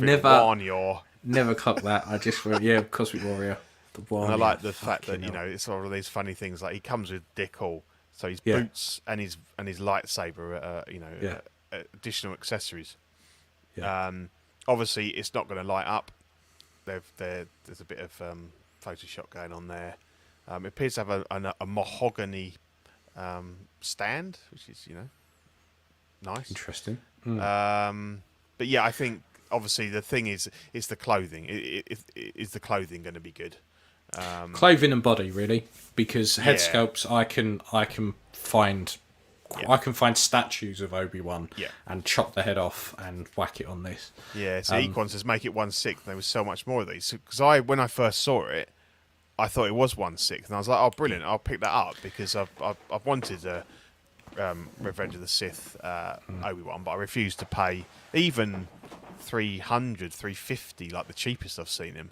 never clocked that. I just went, Cosmic Warrior. The Warrior. And I like the fact that, it's all of these funny things, like he comes with Dick Hall, so his boots and his lightsaber, additional accessories. Yeah. Obviously, it's not going to light up. There's a bit of Photoshop going on there. It appears to have a mahogany stand, which is nice. Interesting. But yeah, I think obviously the thing is the clothing. Is the clothing going to be good? Clothing and body, really, because head sculpts I can find. Yeah. I can find statues of Obi-Wan and chop the head off and whack it on this. Yeah, so Equan says make it 1/6. There was so much more of these. Because when I first saw it, I thought it was 1/6, and I was like, oh, brilliant! I'll pick that up because I've wanted a Revenge of the Sith Obi-Wan, but I refused to pay even 300, 350 like the cheapest I've seen him.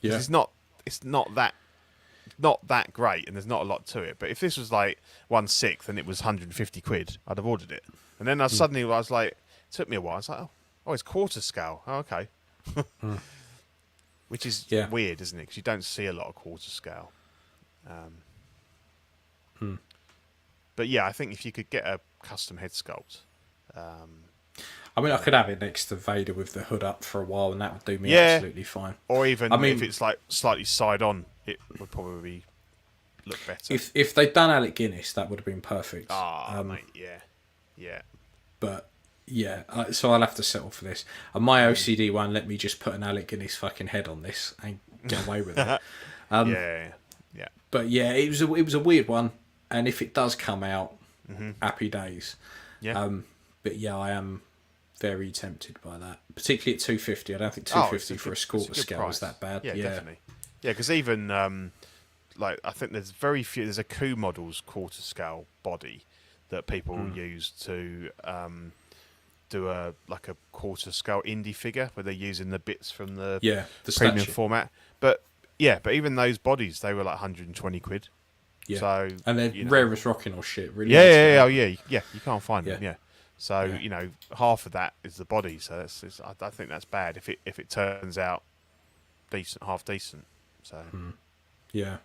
Yeah, it's not that great, and there's not a lot to it. But if this was like 1/6 and it was 150 quid, I'd have ordered it. And then I was like, it took me a while. I was like, oh, it's quarter scale. Oh, okay. which is Yeah. weird, isn't it? Because you don't see a lot of quarter scale. But yeah, I think if you could get a custom head sculpt, I mean, I could have it next to Vader with the hood up for a while, and that would do me absolutely fine. or even if it's like slightly side on, it would probably look better. If they'd done Alec Guinness, that would have been perfect. Mate, yeah. But yeah, so I'll have to settle for this. And my OCD one let me just put an Alec Guinness fucking head on this and get away with it. Yeah. But yeah, it was a weird one, and if it does come out, happy days. Yeah. But yeah, I am very tempted by that, particularly at 250. I don't think 250 for a quarter scale is that bad. Yeah, definitely. Yeah, because even I think there's very few. There's a Coup Models quarter scale body that people use to do a quarter scale indie figure where they're using the bits from the premium statue format. But even those bodies, they were like 120 quid. Yeah. So, and they're rare as rocking or shit. Really. Yeah. You can't find them. Yeah. So Yeah. half of that is the body. So I think that's bad if it turns out decent, half decent. So Yeah.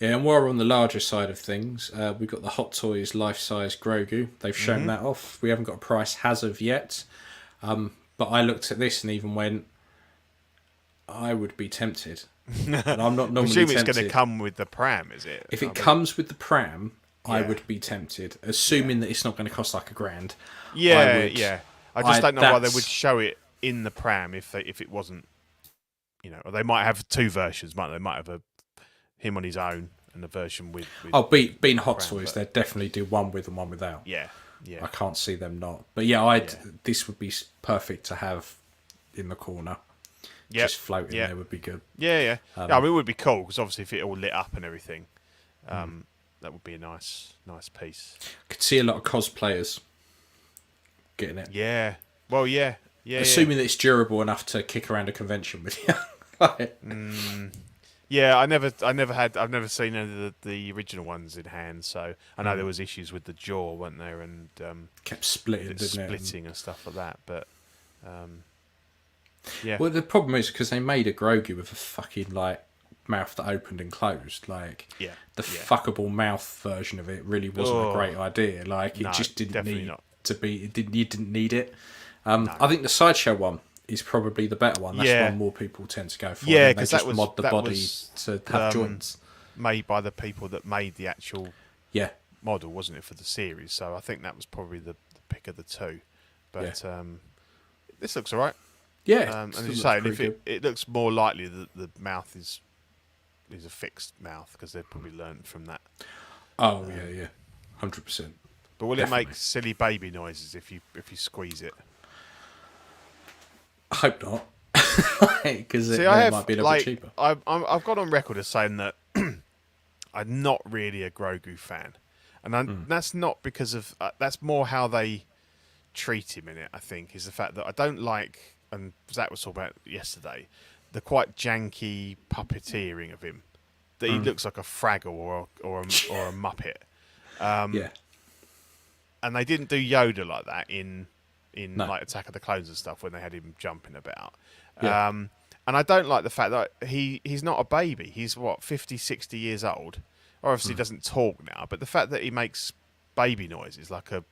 Yeah, and while we're on the larger side of things, we've got the Hot Toys life-size Grogu. They've shown that off. We haven't got a price as of yet. But I looked at this and even went, I would be tempted. And I'm not normally presume tempted. it's going to come with the pram, is it? If it comes with the pram, I would be tempted, assuming that it's not going to cost like $1,000. Yeah. I just don't know why they would show it in the pram if it wasn't, or they might have two versions, might they? Might have him on his own and a version with being Hot Toys, they'd definitely do one with and one without. Yeah. I can't see them not. But yeah, this would be perfect to have in the corner. Yep. Just floating there would be good. Yeah. I mean, it would be cool because obviously if it all lit up and everything, that would be a nice piece. Could see a lot of cosplayers getting it. Yeah. Well, yeah. Assuming that it's durable enough to kick around a convention with you. Yeah, I've never seen any of the original ones in hand, so I know there was issues with the jaw, weren't there, and kept splitting, splitting and stuff like that. But yeah. Well, the problem is because they made a Grogu with a fucking mouth that opened and closed. The fuckable mouth version of it really wasn't a great idea. It just didn't need to be. You didn't need it. I think the sideshow one is probably the better one. That's one more people tend to go for. Yeah, because that was mod the body to have joints. Made by the people that made the actual Yeah. model, wasn't it, for the series? So I think that was probably the pick of the two. But this looks alright. Yeah, and as you say, if it looks more likely that the mouth is a fixed mouth because they've probably learned from that. Oh 100%. But will it make silly baby noises if you squeeze it? I hope not, because it might be a little bit cheaper. I've gone on record as saying that I'm not really a Grogu fan, and that's not because of that's more how they treat him in it. I think is the fact that I don't like, and Zach was talking about yesterday, the quite janky puppeteering of him. That he looks like a Fraggle or a Muppet. And they didn't do Yoda like that in like Attack of the Clones and stuff when they had him jumping about. Yeah. And I don't like the fact that he's not a baby. He's 50, 60 years old. Obviously he doesn't talk now, but the fact that he makes baby noises like a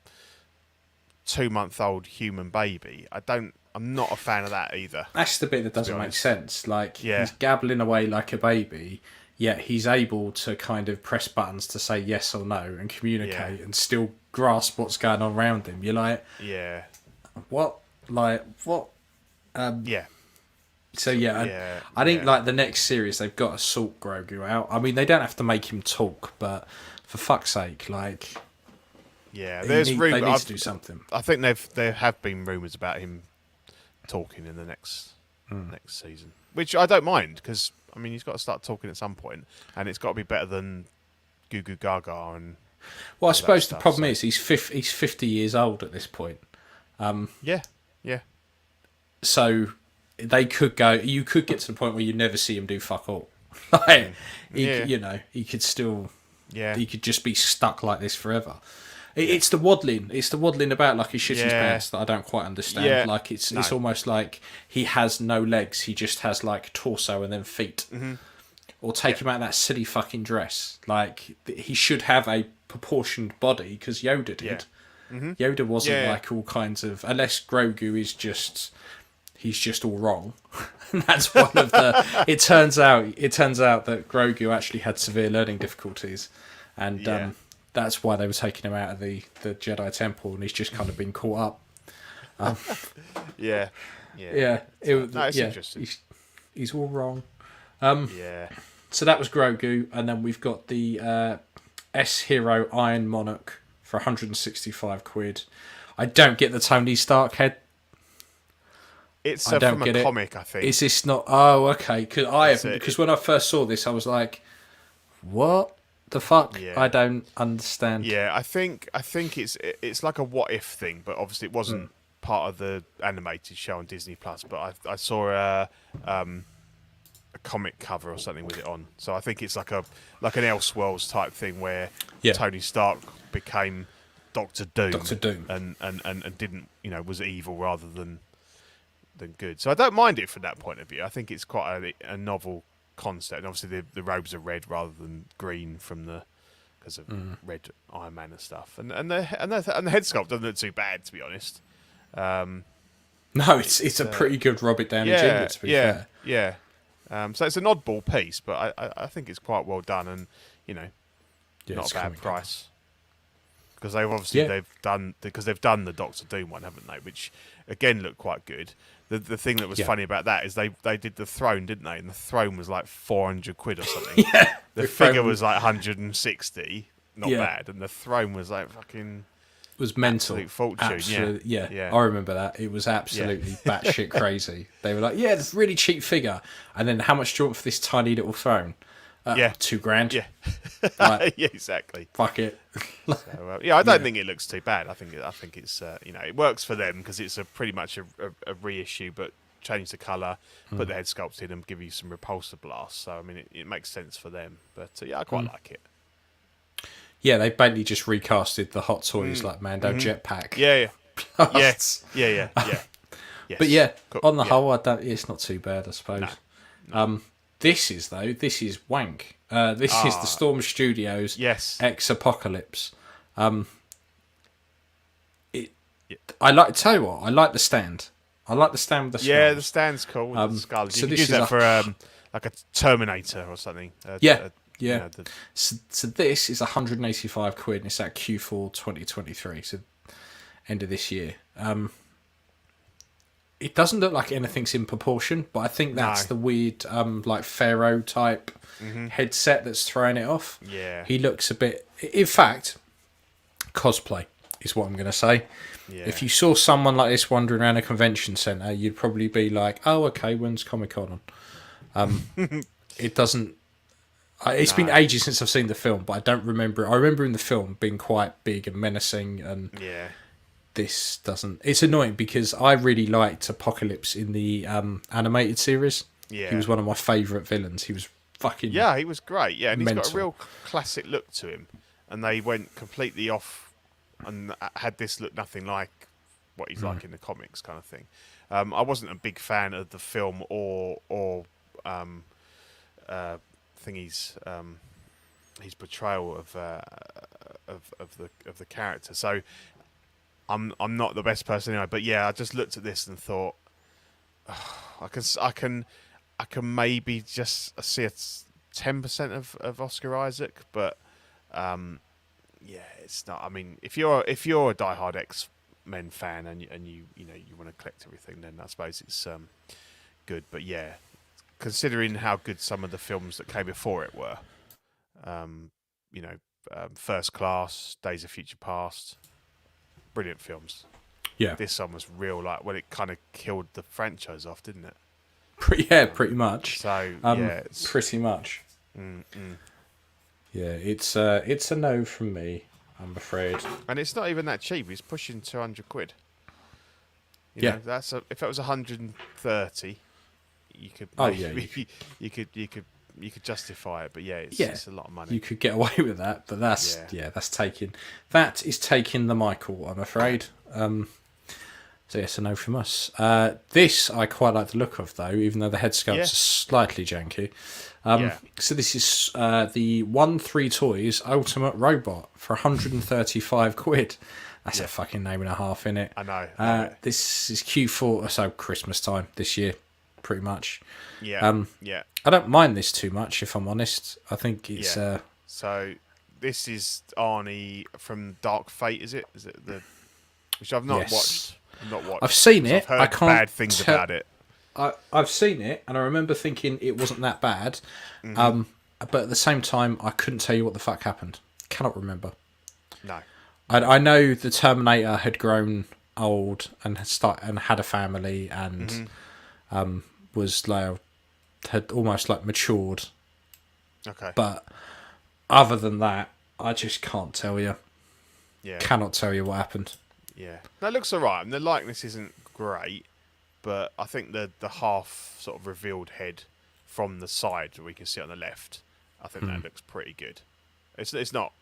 2-month-old human baby, I'm not a fan of that either. That's the bit that doesn't make sense. He's gabbling away like a baby, yet he's able to kind of press buttons to say yes or no and communicate and still grasp what's going on around him. You're like, what? What? So I think the next series they've got to sort Grogu out. I mean, they don't have to make him talk, but for fuck's sake, there's rumors. They need to do something. I think there have been rumours about him talking in the next season, which I don't mind because I mean he's got to start talking at some point, and it's got to be better than Goo Goo Gaga and. Well, I suppose the problem is he's 50 years old at this point. Yeah. So they could go. You could get to the point where you never see him do fuck all. He could still. Yeah. He could just be stuck like this forever. It's the waddling. It's the waddling about like he shits his pants that I don't quite understand. Yeah. Like it's almost like he has no legs. He just has like torso and then feet. Mm-hmm. Or take him out of that silly fucking dress. Like he should have a proportioned body because Yoda did. Yeah. Mm-hmm. Yoda wasn't like all kinds of, unless Grogu is just, he's just all wrong. And that's one of the. It turns out that Grogu actually had severe learning difficulties, and that's why they were taking him out of the Jedi Temple, and he's just kind of been caught up. Yeah. It's interesting. He's all wrong. So that was Grogu, and then we've got the S Hero Iron Monarch for 165 quid. I don't get the Tony Stark head. It's from a comic, I think. Is this not? Oh, okay. Because when I first saw this, I was like, "What the fuck?" Yeah. I don't understand. Yeah, I think it's like a what if thing, but obviously it wasn't part of the animated show on Disney Plus. But I saw a comic cover or something with it on, so I think it's like an Elseworlds type thing where Tony Stark became Doctor Doom, and didn't was evil rather than good. So I don't mind it from that point of view. I think it's quite a novel concept. And obviously the robes are red rather than green because of red Iron Man and stuff. And the head sculpt doesn't look too bad, to be honest. No, it's a pretty good Robert Downey Jr. To be fair. Yeah. So it's an oddball piece, but I think it's quite well done, and not a bad price. Because they've done the Doctor Doom one, haven't they? Which again looked quite good. The thing that was funny about that is they did the throne, didn't they? And the throne was like 400 quid or something. The figure was like 160, not bad, and the throne was like fucking. Was mental. Absolute fortune. Absolute, yeah. I remember that. It was absolutely batshit crazy. They were like, it's a really cheap figure. And then how much do you want for this tiny little throne? $2,000. Yeah. Like, yeah, exactly. Fuck it. So, I don't think it looks too bad. I think it's it works for them because it's pretty much a reissue, but change the colour, put the head sculpt in, and give you some repulsor blasts. So I mean, it makes sense for them. But I quite like it. Yeah, they basically just recasted the Hot Toys like Mando jetpack. Yeah. Yes. Yeah. But cool. On the whole, it's not too bad, I suppose. No. This is wank. This is the Storm Studios X Apocalypse. I like the stand. I like the stand with the skull. Yeah, the stand's cool. With the skulls. You can use that for like a Terminator or something. So this is 185 quid, and it's at Q4 2023, so end of this year. It doesn't look like anything's in proportion, but I think that's the weird like Pharaoh type headset that's throwing it off. Yeah, he looks a bit. In fact, cosplay is what I'm going to say. Yeah. If you saw someone like this wandering around a convention centre, you'd probably be like, "Oh, okay, when's Comic-Con on?" It doesn't. It's been ages since I've seen the film, but I don't remember. I remember in the film being quite big and menacing, and this doesn't. It's annoying because I really liked Apocalypse in the animated series. Yeah, he was one of my favourite villains. He was fucking he was great. Yeah, and mental. He's got a real classic look to him, and they went completely off and had this look nothing like what he's like in the comics, kind of thing. I wasn't a big fan of the film or his portrayal of the character. So I'm not the best person anyway. But I just looked at this and thought, I can maybe just see 10% of Oscar Isaac, but it's not. I mean, if you're a diehard X-Men fan and you want to collect everything, then I suppose it's good. But considering how good some of the films that came before it were, First Class, Days of Future Past, brilliant films. Yeah, this one was real. Like, well, it kind of killed the franchise off, didn't it? Pretty much. So it's pretty much. Yeah, it's a no from me, I'm afraid. And it's not even that cheap. It's pushing 200 quid. You know, if it was 130. You could, you could, you could justify it, but it's a lot of money. You could get away with that, but that's taking the Michael, I'm afraid. So yes, a no from us. This I quite like the look of, though, even though the head sculpts are slightly janky. So this is the 1-3 Toys Ultimate Robot for 135 quid. That's a fucking name and a half, innit? I know. This is Q4, so Christmas time this year, pretty much. Yeah. I don't mind this too much, if I'm honest. I think it's... So this is Arnie from Dark Fate, is it? Is it which I've not watched. I've seen it. I've heard bad things about it. I've seen it, and I remember thinking it wasn't that bad. But at the same time, I couldn't tell you what the fuck happened. Cannot remember. No. I know the Terminator had grown old and had a family, and was like had almost like matured. Okay. But other than that, I just can't tell you. Yeah. Cannot tell you what happened. Yeah. That looks alright. I mean, the likeness isn't great, but I think the half sort of revealed head from the side we can see on the left, I think that looks pretty good. It's not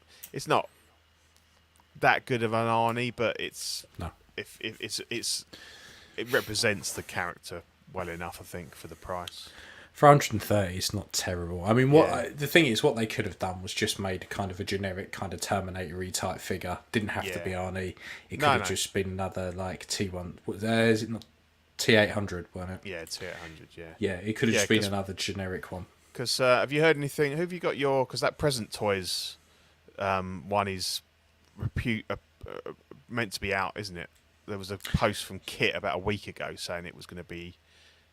that good of an Arnie, but it's it represents the character well enough, I think, for the price. For 130, it's not terrible. I mean, the thing is, what they could have done was just made kind of a generic kind of Terminator-y type figure. Didn't have to be Arnie. It could have just been another like T1. Is it not T800? Wasn't it? Yeah, T800. Yeah. Yeah, it could have just been another generic one. Because have you heard anything? Who have you got your? Because that Present Toys one is meant to be out, isn't it? There was a post from Kit about a week ago saying it was going to be.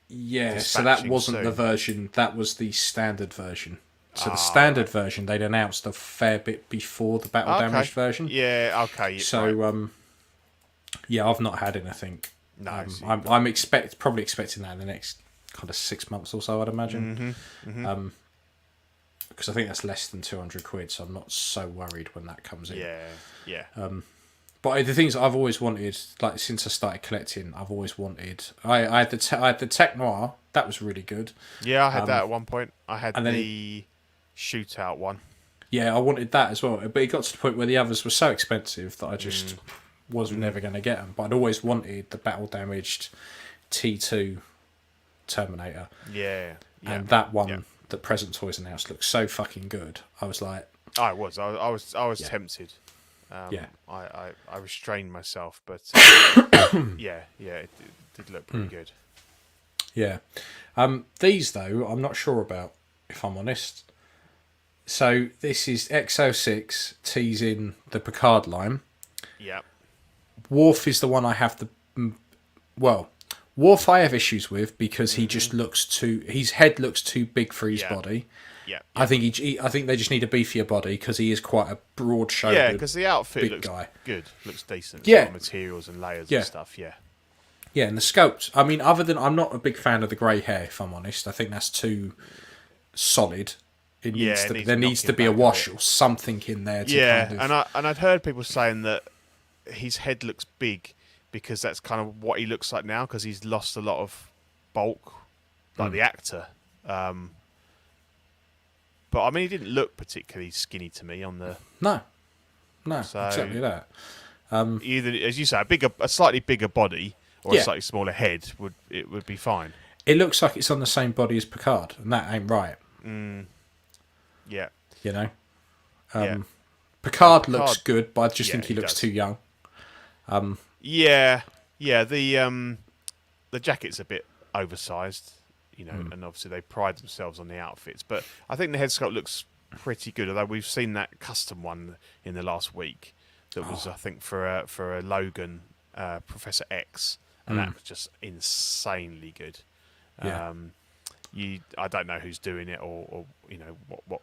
Yeah, so that wasn't the version. That was the standard version. So the standard version they'd announced a fair bit before the battle damaged version. Yeah, okay. So I've not had anything. No, I'm probably expecting that in the next kind of 6 months or so, I'd imagine. Because I think that's less than 200 quid, so I'm not so worried when that comes in. Yeah. But the things I've always wanted, like since I started collecting, I've always wanted. I had the Tech Noir. That was really good. Yeah, I had that at one point. I had the Shootout one. Yeah, I wanted that as well. But it got to the point where the others were so expensive that I just was never going to get them. But I'd always wanted the battle damaged T2 Terminator. Yeah. And that one that Present Toys announced looked so fucking good. I was like, I was tempted. I restrained myself, but it did look pretty good. Yeah. These though, I'm not sure about, if I'm honest. So this is X06 teasing the Picard line. Yeah. Worf is the one I have Worf I have issues with because he just his head looks too big for his body. Yeah. I think I think they just need a beefier body because he is quite a broad-shouldered. Yeah, because the outfit looks good, looks decent. Yeah, materials and layers and stuff. Yeah. Yeah, and the sculpt. I mean, other than I'm not a big fan of the grey hair. If I'm honest, I think that's too solid. There needs to be a wash or something in there. And I'd heard people saying that his head looks big because that's kind of what he looks like now because he's lost a lot of bulk, like the actor. But I mean, he didn't look particularly skinny to me on the. No, so, exactly that. Either, as you say, a slightly bigger body or a slightly smaller head would be fine. It looks like it's on the same body as Picard, and that ain't right. Yeah. You know, Picard looks good, but I just think he looks too young. The jacket's a bit oversized. You know, and obviously they pride themselves on the outfits. But I think the head sculpt looks pretty good. Although we've seen that custom one in the last week that was, I think, for a Logan Professor X, and that was just insanely good. Yeah. I don't know who's doing it or you know what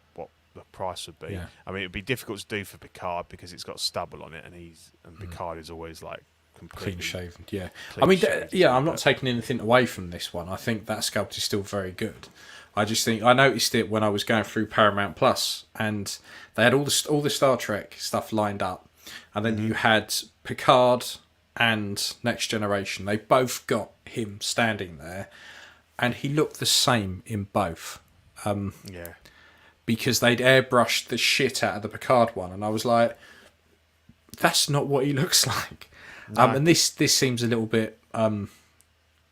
the price would be. Yeah. I mean, it'd be difficult to do for Picard because it's got stubble on it, and Picard is always like. Clean shaven, yeah. I mean, I'm not taking anything away from this one. I think that sculpt is still very good. I just think I noticed it when I was going through Paramount Plus, and they had all the Star Trek stuff lined up, and then you had Picard and Next Generation. They both got him standing there, and he looked the same in both. Yeah. because they'd airbrushed the shit out of the Picard one, and I was like, that's not what he looks like. No. And this seems a little bit,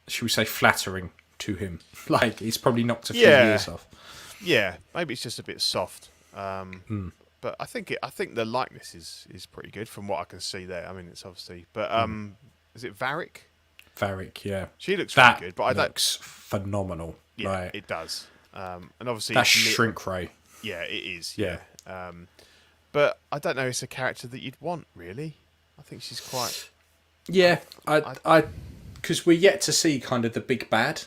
should we say, flattering to him. Like, he's probably knocked a few years off. Yeah, maybe it's just a bit soft. But I think the likeness is pretty good from what I can see there. I mean, it's obviously, but is it Varric? Varric, yeah. She looks really good, but looks phenomenal. Yeah, like, it does. And obviously that's shrink ray. Yeah, it is. Yeah. But I don't know. It's a character that you'd want, really. I think she's quite. Yeah, I because we're yet to see kind of the big bad.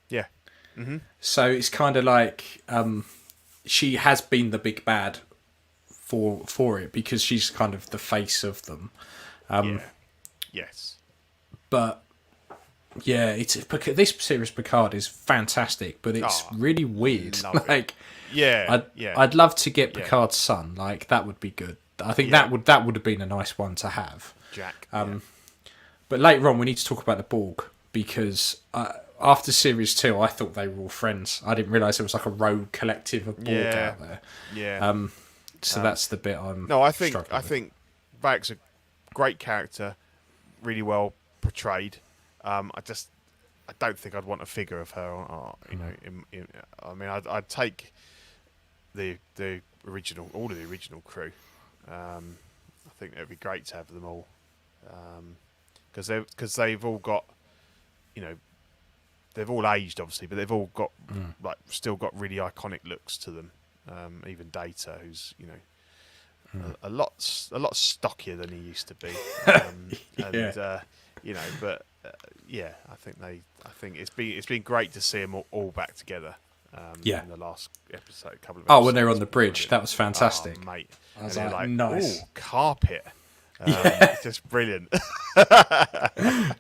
Yeah. Mm-hmm. So it's kind of like she has been the big bad for it because she's kind of the face of them. Yeah. Yes. But yeah, this series Picard is fantastic, but it's really weird. Like, I'd love to get Picard's son. Like, that would be good. I think that would have been a nice one to have. Jack. But later on, we need to talk about the Borg because after Series 2, I thought they were all friends. I didn't realise there was like a rogue collective of Borg out there. Yeah. So that's the bit I'm. No, I think Varric's a great character, really well portrayed. I don't think I'd want a figure of her. I mean, I'd take the original, all of the original crew. I think it'd be great to have them all, because they've all got, they've all aged obviously, but they've all got still got really iconic looks to them. Even Data, who's a lot stockier than he used to be, but I think it's been great to see them all back together. In the last couple of episodes. Oh, when they were on the bridge, that was fantastic. Oh, mate. I was like, nice. Ooh, carpet. It's just brilliant.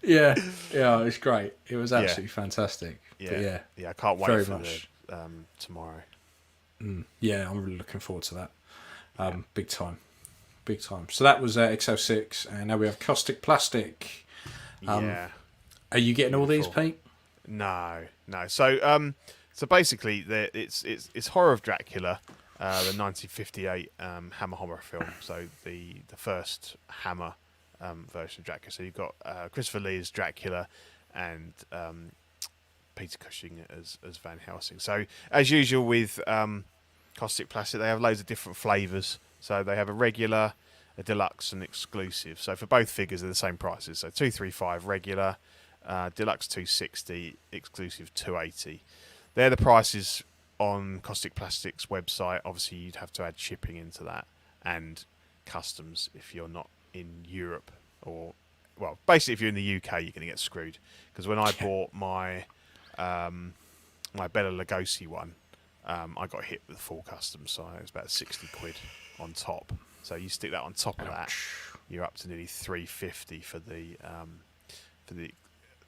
yeah, it was great. It was absolutely fantastic. Yeah, I can't wait for tomorrow. Yeah, I'm really looking forward to that. Big time. So that was XO6, and now we have Caustic Plastic. Are you getting all these, Pete? No. So basically, it's Horror of Dracula, the 1958 Hammer horror film. So the first Hammer version of Dracula. So you've got Christopher Lee as Dracula, and Peter Cushing as Van Helsing. So as usual with Caustic Plastic, they have loads of different flavours. So they have a regular, a deluxe, and exclusive. So for both figures, they're the same prices. So 235 regular, deluxe 260, exclusive 280. They're the prices on Caustic Plastic's website. Obviously, you'd have to add shipping into that and customs if you're not in Europe, or basically if you're in the UK, you're going to get screwed. Because when I bought my my Bela Lugosi one, I got hit with full customs, so it was about 60 quid on top. So you stick that on top of that, you're up to nearly 350 for the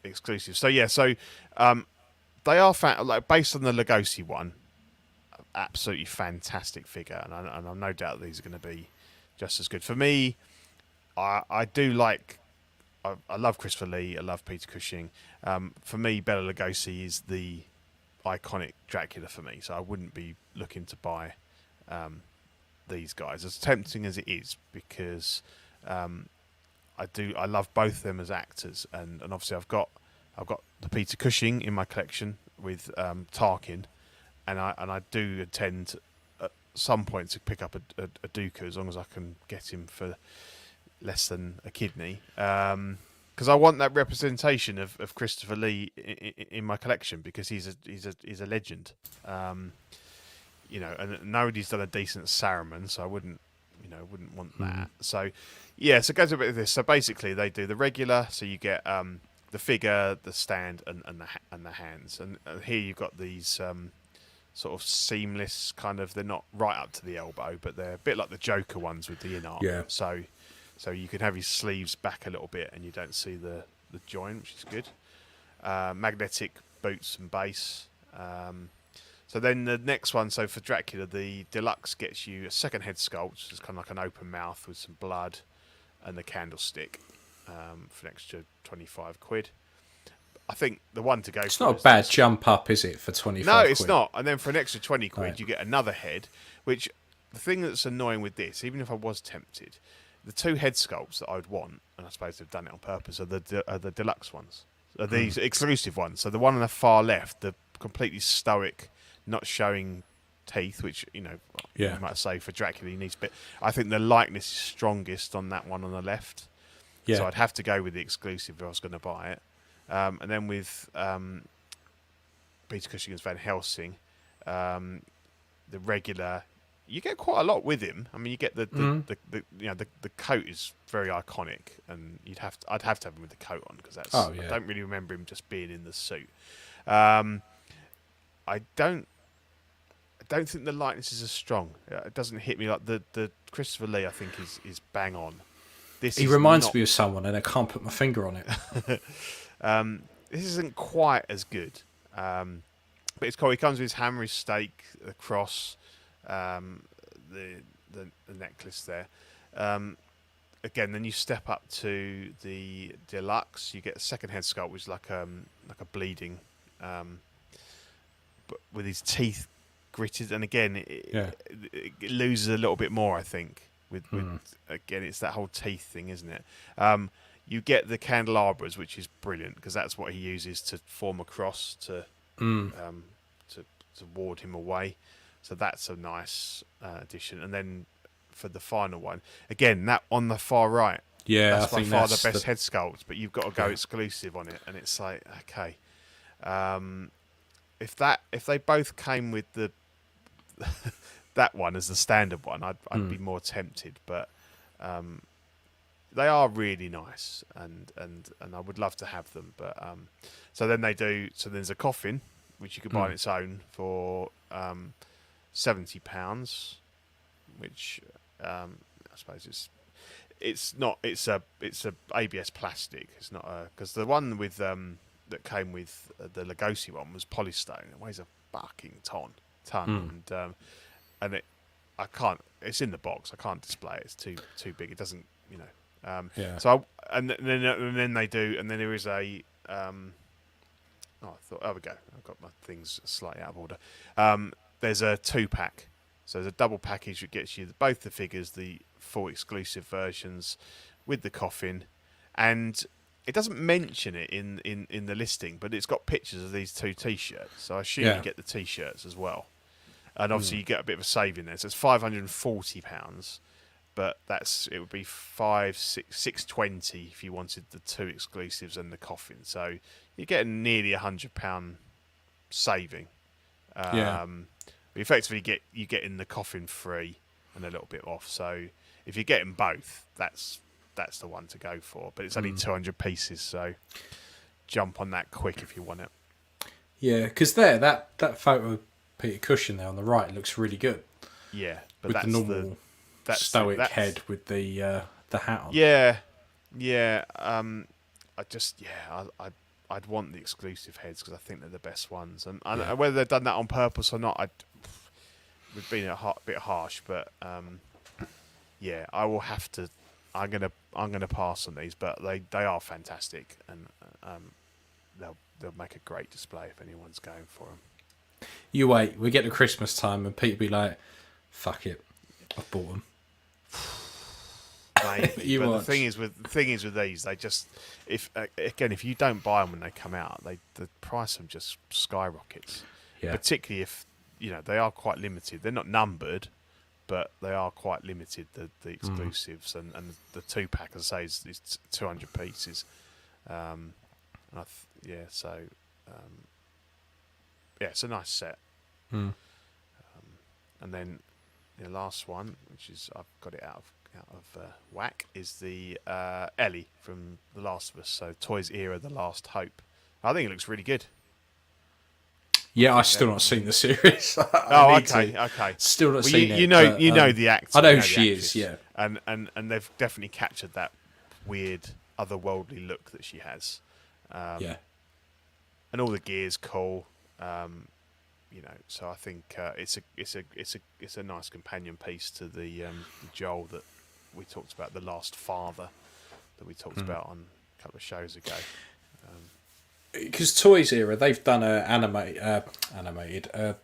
exclusive. So they are based on the Lugosi one, absolutely fantastic figure, and I'm no doubt these are going to be just as good. For me, I do like. I love Christopher Lee. I love Peter Cushing. For me, Bela Lugosi is the iconic Dracula for me, so I wouldn't be looking to buy these guys, as tempting as it is, because I love both of them as actors, and obviously I've got the Peter Cushing in my collection with Tarkin, and I do intend at some point to pick up a Dooku, as long as I can get him for less than a kidney, because I want that representation of Christopher Lee in my collection, because he's a legend, and nobody's done a decent Saruman, so I wouldn't want that. So it goes a bit of this. So basically, they do the regular, so you get the figure, the stand, and the hands, and here you've got these sort of seamless kind of. They're not right up to the elbow, but they're a bit like the Joker ones with the in-art. Yeah. So you can have his sleeves back a little bit, and you don't see the joint, which is good. Magnetic boots and base. So then the next one, so for Dracula, the deluxe gets you a second head sculpt, which is kind of like an open mouth with some blood, and the candlestick for an extra 25 quid. I think the one to go It's for not a is bad jump up, is it, for 25 No, it's quid? not. And then for an extra 20 quid, Right. you get another head, which the thing that's annoying with this, even if I was tempted, the two head sculpts that I would want, and I suppose they've done it on purpose, are the deluxe ones. Are these exclusive ones. So the one on the far left, the completely stoic, not showing teeth, which, you might say for Dracula he needs a bit. I think the likeness is strongest on that one on the left. Yeah. So I'd have to go with the exclusive if I was going to buy it. And then with Peter Cushing's Van Helsing, the regular, you get quite a lot with him. I mean, you get the coat is very iconic, and I'd have to have him with the coat on because that's. I don't really remember him just being in the suit. I don't think the likenesses are strong. It doesn't hit me like the Christopher Lee. I think is bang on. He reminds me of someone, and I can't put my finger on it. This isn't quite as good, but it's cool. He comes with his hammer, his stake, the cross, the necklace there. Again, then you step up to the deluxe. You get a second head sculpt, which is like a bleeding, but with his teeth gritted. And again, it loses a little bit more, I think. With again, it's that whole teeth thing, isn't it? You get the candelabras, which is brilliant because that's what he uses to form a cross to ward him away. So that's a nice addition. And then for the final one, again, that on the far right, that's by far the best head sculpt. But you've got to go exclusive on it, and it's like, okay, if they both came with the that one as the standard one, I'd be more tempted. But they are really nice, and I would love to have them. But so then they do. So there's a coffin which you could buy on its own for £70, which I suppose it's not. It's a ABS plastic. It's not because the one with that came with the Lugosi one was polystone. It weighs a fucking ton, and I can't. It's in the box. I can't display it. It's too big. It doesn't. So and then they do, and then there is a. There we go. I've got my things slightly out of order. There's a 2-pack. So there's a double package that gets you both the figures, the full exclusive versions with the coffin, and it doesn't mention it in the listing, but it's got pictures of these two T-shirts. So I assume you get the T-shirts as well, and obviously you get a bit of a saving there. So it's £540, but it would be £620 if you wanted the two exclusives and the coffin. So you're getting nearly £100 saving. Effectively, you get in the coffin free and a little bit off. So if you're getting both, that's the one to go for. But it's only 200 pieces, so jump on that quick if you want it. Yeah, because that photo of Peter Cushing there on the right looks really good. Yeah, but with that's the normal stoic head with the hat on. Yeah. I'd want the exclusive heads because I think they're the best ones, and whether they've done that on purpose or not, would be a bit harsh. But I will have to. I'm gonna pass on these, but they are fantastic, and they'll make a great display if anyone's going for them. You wait. We get to Christmas time, and Pete will be like, "Fuck it, I've bought them." Maybe. But the thing is with these, they just if you don't buy them when they come out, the price of them just skyrockets. Yeah. Particularly if they are quite limited. They're not numbered, but they are quite limited. The exclusives and the 2-pack, as I say, is 200 pieces. It's a nice set. And then the last one, which is I've got it out of whack, is the Ellie from The Last of Us. So Toys Era, The Last Hope. I think it looks really good. Yeah, I've still not seen the series. Okay. Still not seen it. You know the actor. I know who she is. Yeah, and they've definitely captured that weird, otherworldly look that she has. And all the gear's cool. So I think it's a nice companion piece to the Joel that we talked about, the Last Father that we talked about on a couple of shows ago. because Toys Era, they've done a animated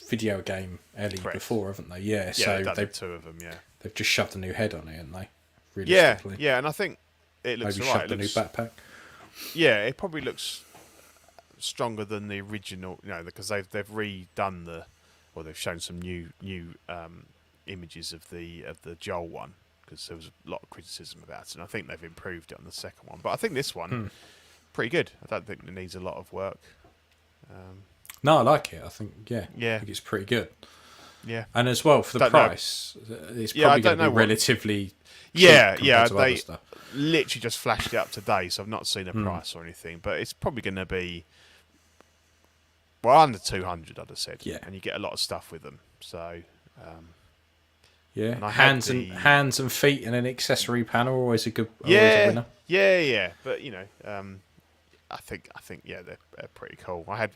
video game Ellie Correct. before, haven't they? Yeah, Yeah, so they've done they've 2 of them. Yeah. they've just shoved a new head on it, haven't they? Yeah, Realistically. yeah, and I think it looks Maybe alright. shoved a new backpack. Yeah, it probably looks stronger than the original, because they've redone they've shown some new images of the Joel one, because there was a lot of criticism about it, and I think they've improved it on the second one. But I think this one pretty good. I don't think it needs a lot of work. No, I like it. I think I Yeah. think it's pretty good. Yeah, And as well for the Don't know. price, it's Yeah, I probably going don't to know be what- relatively cheap yeah. compared to other They stuff. literally just flashed it up today, so I've not seen a price or anything. But it's probably going to be under 200, I'd have said. Yeah. And you get a lot of stuff with them. So Yeah, and I had hands and feet and an accessory panel always a winner. yeah. But I think they're pretty cool. I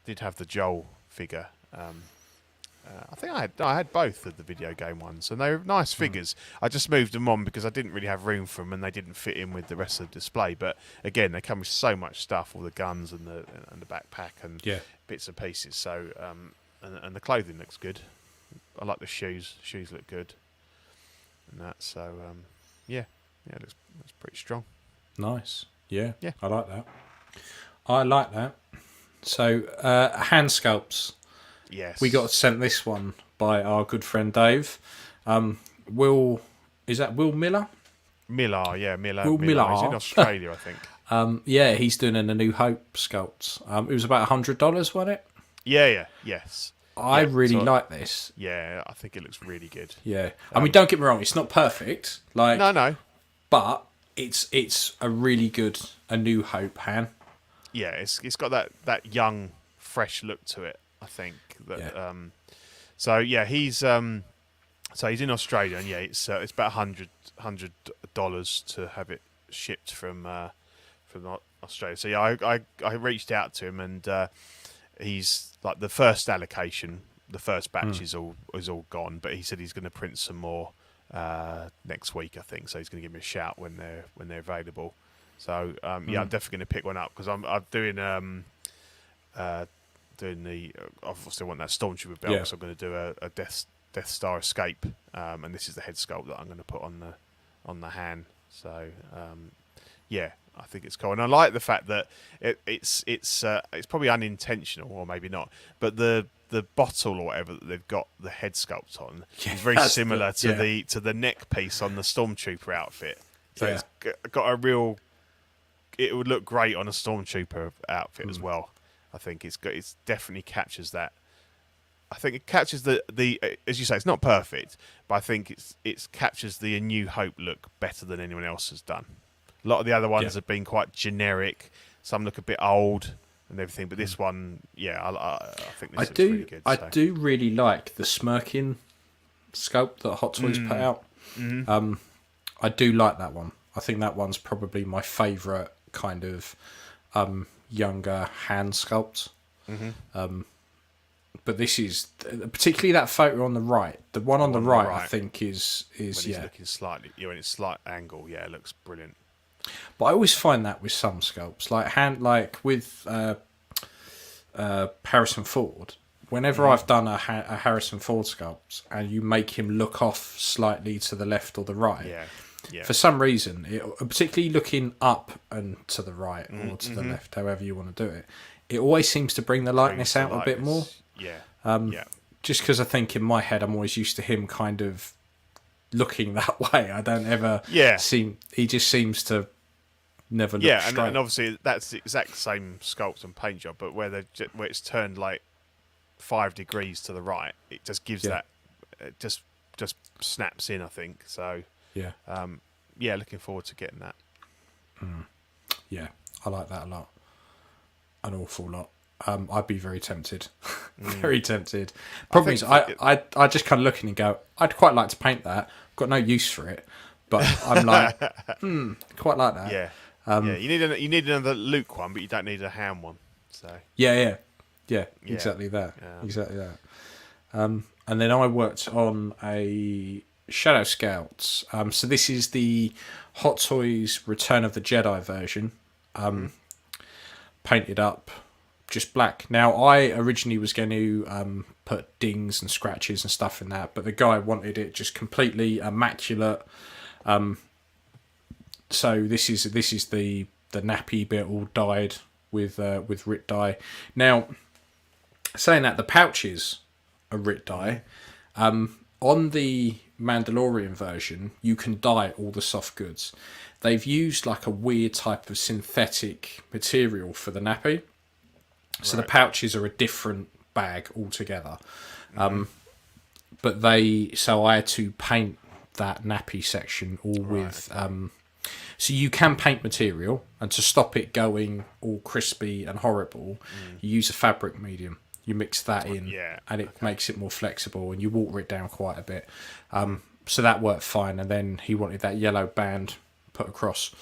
did have the Joel figure. I think I had both of the video game ones, and they were nice figures. I just moved them on because I didn't really have room for them, and they didn't fit in with the rest of the display. But again, they come with so much stuff, all the guns and the backpack and bits and pieces. So and the clothing looks good. I like the shoes. Shoes look good, and that. So it looks pretty strong. Nice. Yeah. Yeah. I like that. So hand sculpts. Yes, We got sent this one by our good friend Dave. Is that Will Miller? Miller. Yeah, Miller. Will Miller. He's in Australia, I think. Yeah, he's doing a New Hope sculpt. It was about $100, wasn't it? Yes. I really like this. Yeah, I think it looks really good. Yeah, I mean, don't get me wrong, it's not perfect. No. But it's a really good A New Hope hand. Yeah, it's got that young, fresh look to it. I think that. So yeah, he's in Australia, and it's about $100 to have it shipped from Australia. So yeah, I reached out to him, and he's like the first allocation, the first batch is all gone, but he said he's going to print some more next week, I think. So he's going to give me a shout when they're available. So I'm definitely going to pick one up, because I'm doing the obviously I want that Stormtrooper belt, so I'm going to do a Death Star escape, and this is the head sculpt that I'm going to put on the hand. So I think it's cool, and I like the fact that it's probably unintentional, or maybe not, but the bottle or whatever that they've got the head sculpt on is very similar to the neck piece on the Stormtrooper outfit. So it's got a real. It would look great on a Stormtrooper outfit as well. I think it definitely captures that. I think it captures the as you say, it's not perfect, but I think it captures the A New Hope look better than anyone else has done. A lot of the other ones have been quite generic. Some look a bit old and everything, but this one, I think this looks really good. I do really like the smirking sculpt that Hot Toys put out. I do like that one. I think that one's probably my favourite kind of younger hand sculpt. But this is particularly that photo on the right. The one on the right, I think is when he's looking slightly, in its slight angle. Yeah, it looks brilliant. But I always find that with some sculpts, like with Harrison Ford. Whenever I've done a Harrison Ford sculpt, and you make him look off slightly to the left or the right, for some reason, particularly looking up and to the right or to the left, however you want to do it, it always seems to bring the likeness out a bit more. Just because I think in my head I'm always used to him kind of looking that way. I don't ever seem. He just seems to never look straight. And obviously that's the exact same sculpt and paint job, but where it's turned like 5 degrees to the right, it just gives that. It just snaps in, I think. So looking forward to getting that. Yeah, I like that a lot. An awful lot. I'd be very tempted. Very tempted. Problem is, I just kind of look and go, I'd quite like to paint that. Got no use for it, but I'm like, quite like that. You need another Luke one, but you don't need a Ham one. So exactly that. Exactly that. And then I worked on a Shadow Scouts. So this is the Hot Toys Return of the Jedi version. painted up just black. Now, I originally was going to put dings and scratches and stuff in that, but the guy wanted it just completely immaculate. So this is the nappy bit all dyed with RIT dye. Now, saying that, the pouches are RIT dye. On the Mandalorian version, you can dye all the soft goods. They've used like a weird type of synthetic material for the nappy. So the pouches are a different bag altogether. But so I had to paint that nappy section all with... so you can paint material, and to stop it going all crispy and horrible, you use a fabric medium. You mix that in, and it makes it more flexible, and you water it down quite a bit. So that worked fine, and then he wanted that yellow band put across.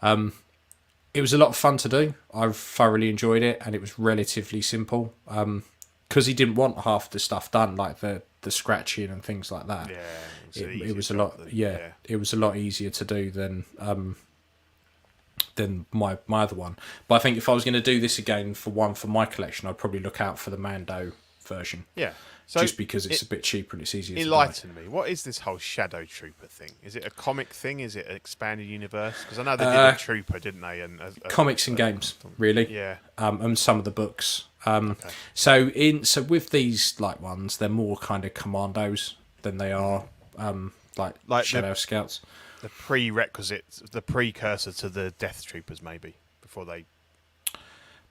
It was a lot of fun to do. I've thoroughly enjoyed it, and it was relatively simple. Because he didn't want half the stuff done, like the scratching and things like that. Yeah, it was a lot. It was a lot easier to do than my other one. But I think if I was going to do this again for my collection, I'd probably look out for the Mando version. Yeah. So just because it's a bit cheaper and it's easier to enlighten me. What is this whole Shadow Trooper thing? Is it a comic thing? Is it an expanded universe? Because I know they did a Trooper, didn't they? And comics and games, really. Yeah. And some of the books. So with these like ones, they're more kind of commandos than they are like Shadow Scouts. The prerequisite, the precursor to the Death Troopers, maybe before they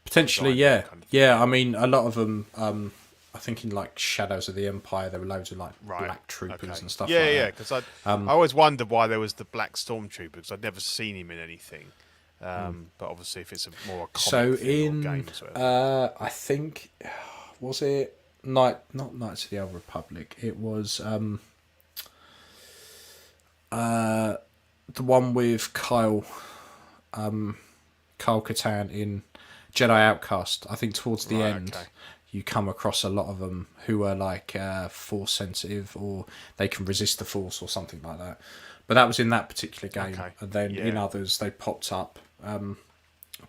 potentially, yeah, yeah. I mean, a lot of them. I think in like Shadows of the Empire, there were loads of like black troopers and stuff. Yeah, because I always wondered why there was the black stormtrooper because I'd never seen him in anything. But obviously, if it's more a comic thing or games, I think was it not Knights of the Old Republic. It was the one with Kyle Katarn in Jedi Outcast. I think towards the end. Okay. You come across a lot of them who are like force sensitive, or they can resist the force, or something like that. But that was in that particular game, and then in others they popped up.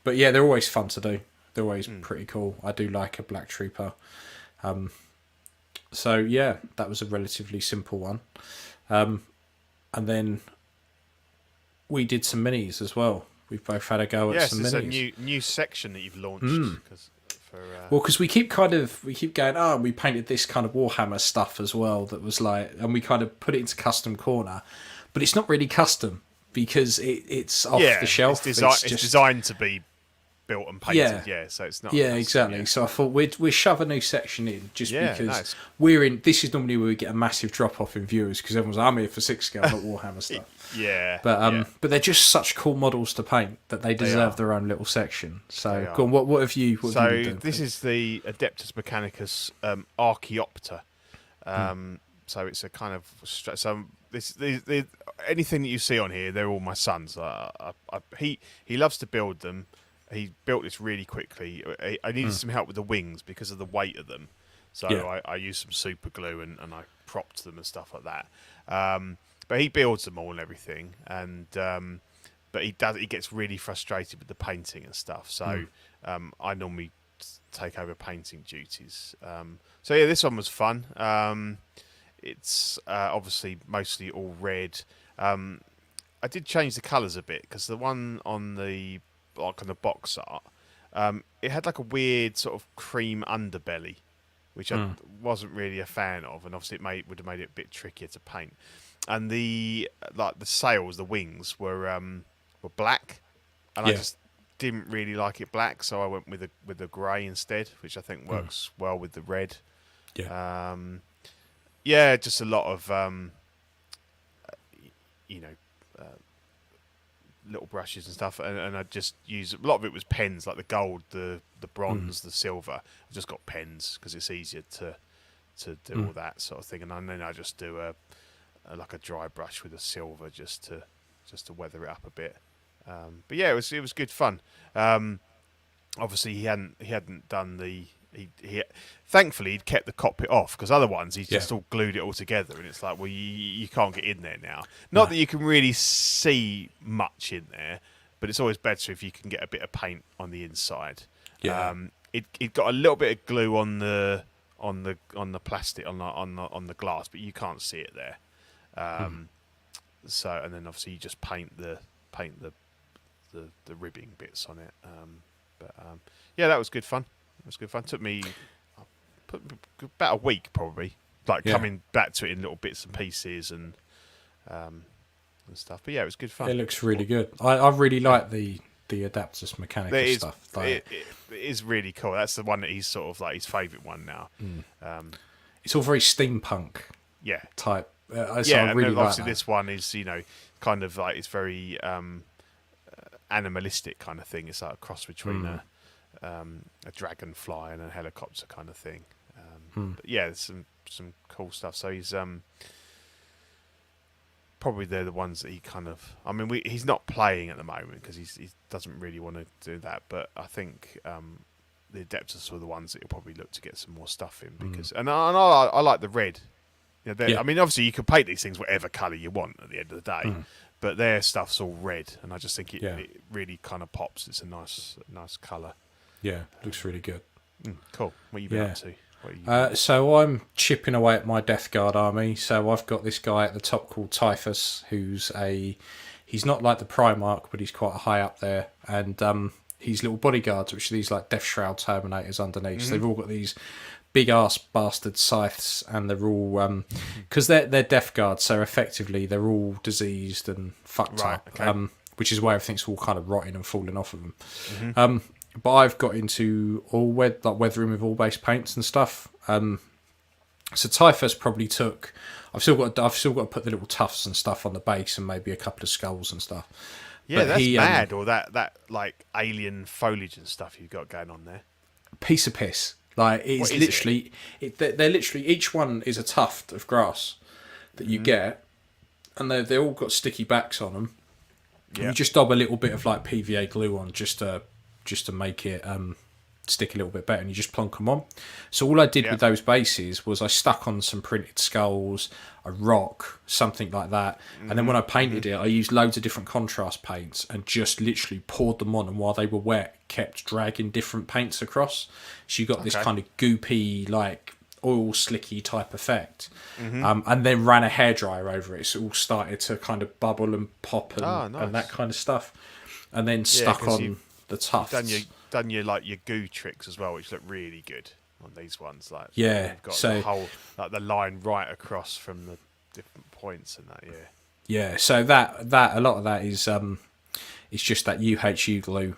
But yeah, they're always fun to do. They're always pretty cool. I do like a black trooper. So yeah, that was a relatively simple one. And then we did some minis as well. We've both had a go at some minis. Yes, it's a new section that you've launched. Because we keep going, we painted this kind of Warhammer stuff as well that was like, and we kind of put it into custom corner, but it's not really custom because it's off the shelf. It's designed to be built and painted. So it's not. Yeah, exactly. Yeah. So I thought we'd shove a new section in because we're in. This is normally where we get a massive drop off in viewers because everyone's like, I'm here for 6 scale, not Warhammer stuff. But they're just such cool models to paint that they deserve their own little section. So go on, what have you? What have you been doing? This is the Adeptus Mechanicus Archaeopter. So it's a kind of anything that you see on here, they're all my sons. He loves to build them. He built this really quickly. I needed some help with the wings because of the weight of them. So I used some super glue and I propped them and stuff like that. But he builds them all and everything. And but he gets really frustrated with the painting and stuff. So I normally take over painting duties. So yeah, this one was fun. It's obviously mostly all red. I did change the colours a bit because the one on the box art, it had like a weird sort of cream underbelly, which I wasn't really a fan of, and obviously it would have made it a bit trickier to paint. And the sails, the wings were black, and I just didn't really like it black, so I went with a grey instead, which I think works well with the red. Just a lot of little brushes and stuff, and I just used a lot of it was pens, like the gold, the bronze, the silver. I just got pens because it's easier to do all that sort of thing, and then I just do a dry brush with a silver just to weather it up a bit. But yeah, it was good fun. Obviously he hadn't done the. He thankfully he'd kept the cockpit off because other ones he's just all glued it all together, and it's like, well, you can't get in there now. Not that you can really see much in there, but it's always better if you can get a bit of paint on the inside. Yeah. It got a little bit of glue on the plastic on the glass, but you can't see it there. So, and then obviously you just paint the ribbing bits on it. Yeah, that was good fun. It was good fun. Took me about a week probably, like coming back to it in little bits and pieces and stuff. But yeah, it was good fun. It looks really good. I really like the Adaptus Mechanica stuff. It is really cool. That's the one that he's sort of like his favourite one now. It's all very steampunk type. So I really like obviously that. this one is, kind of like, it's very animalistic kind of thing. It's like a cross between a dragonfly and a helicopter kind of thing. But yeah, there's some cool stuff. So he's probably they're the ones that he kind of. I mean, he's not playing at the moment because he doesn't really want to do that. But I think the Adeptus are the ones that he'll probably look to get some more stuff in because. And I like the red. I mean, obviously you can paint these things whatever colour you want at the end of the day, but their stuff's all red, and I just think it really kind of pops. It's a nice colour. Yeah, looks really good. Cool. What you been up to? So I'm chipping away at my Death Guard army. So I've got this guy at the top called Typhus, he's not like the Primarch, but he's quite high up there, and he's little bodyguards, which are these like Death Shroud Terminators underneath. So they've all got these big ass bastard scythes, and they're all because they're Death Guard, so effectively they're all diseased and fucked up, which is why everything's all kind of rotting and falling off of them. But I've got into all weathering with all base paints and stuff. So Typhus probably took. I've still got to put the little tufts and stuff on the base, and maybe a couple of skulls and stuff. Yeah, but that's mad. Or that like alien foliage and stuff you've got going on there. Piece of piss. Like it's literally, they're literally, each one is a tuft of grass that you get, and they all got sticky backs on them. Yeah. You just dab a little bit of like PVA glue on just to make it stick a little bit better, and you just plonk them on. So all I did with those bases was I stuck on some printed skulls, a rock, something like that, and then when I painted it, I used loads of different contrast paints and just literally poured them on, and while they were wet, kept dragging different paints across. So you got this kind of goopy, like oil slicky type effect, and then ran a hairdryer over it, so it all started to kind of bubble and pop and that kind of stuff, and then stuck on the tufts. Done your like your goo tricks as well, which look really good on these ones. Like you've got the whole like the line right across from the different points and that. Yeah. So that a lot of that is it's just that UHU glue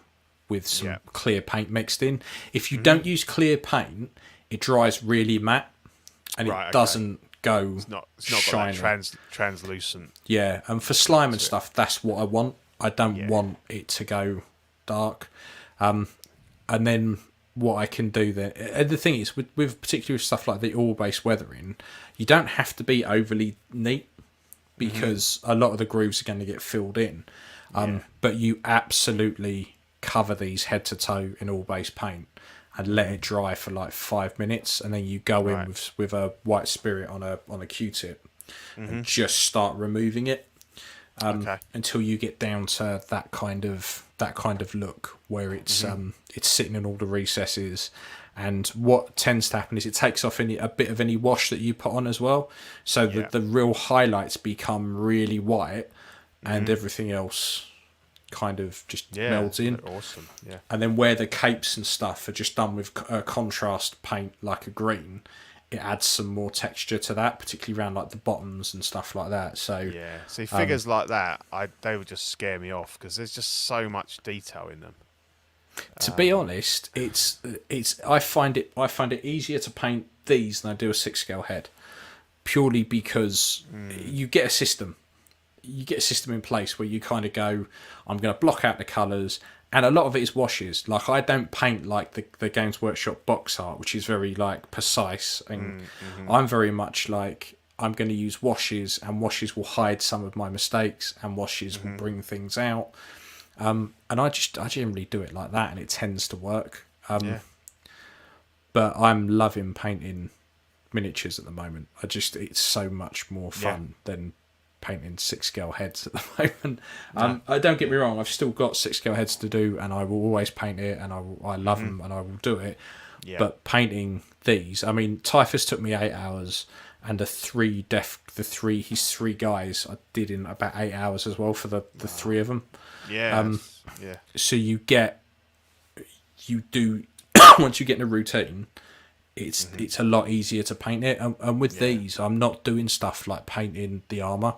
with some clear paint mixed in. If you don't use clear paint, it dries really matte, and it doesn't go. It's not shiny. Got that translucent. Yeah, and for slime and stuff, that's what I want. I don't want it to go dark. And then what I can do then, and the thing is, with particular stuff like the oil-based weathering, you don't have to be overly neat because a lot of the grooves are going to get filled in. But you absolutely cover these head to toe in oil-based paint and let it dry for like 5 minutes, and then you go in with a white spirit on a Q-tip and just start removing it. Until you get down to that kind of look where it's sitting in all the recesses, and what tends to happen is it takes off a bit of any wash that you put on as well, so that the real highlights become really white, and everything else kind of just melds in. Awesome, yeah. And then where the capes and stuff are just done with contrast paint like a green, it adds some more texture to that, particularly around like the bottoms and stuff like that. So see, figures like that, they would just scare me off because there's just so much detail in them. To be honest, it's I find it easier to paint these than I do a 6-scale head, purely because you get a system. You get a system in place where you kind of go, I'm going to block out the colours, and a lot of it is washes. Like, I don't paint like the Games Workshop box art, which is very like precise, and I'm very much like, I'm going to use washes, and washes will hide some of my mistakes, and washes will bring things out. And I generally do it like that, and it tends to work. But I'm loving painting miniatures at the moment. It's so much more fun than painting 6-scale heads at the moment. Don't get me wrong, I've still got 6-scale heads to do, and I will always paint it, and I love them, and I will do it. Yeah. But painting these, I mean, Typhus took me 8 hours, and his 3 guys I did in about 8 hours as well for the 3 of them. Yeah. So you do once you get in a routine, it's a lot easier to paint it. And with these, I'm not doing stuff like painting the armor.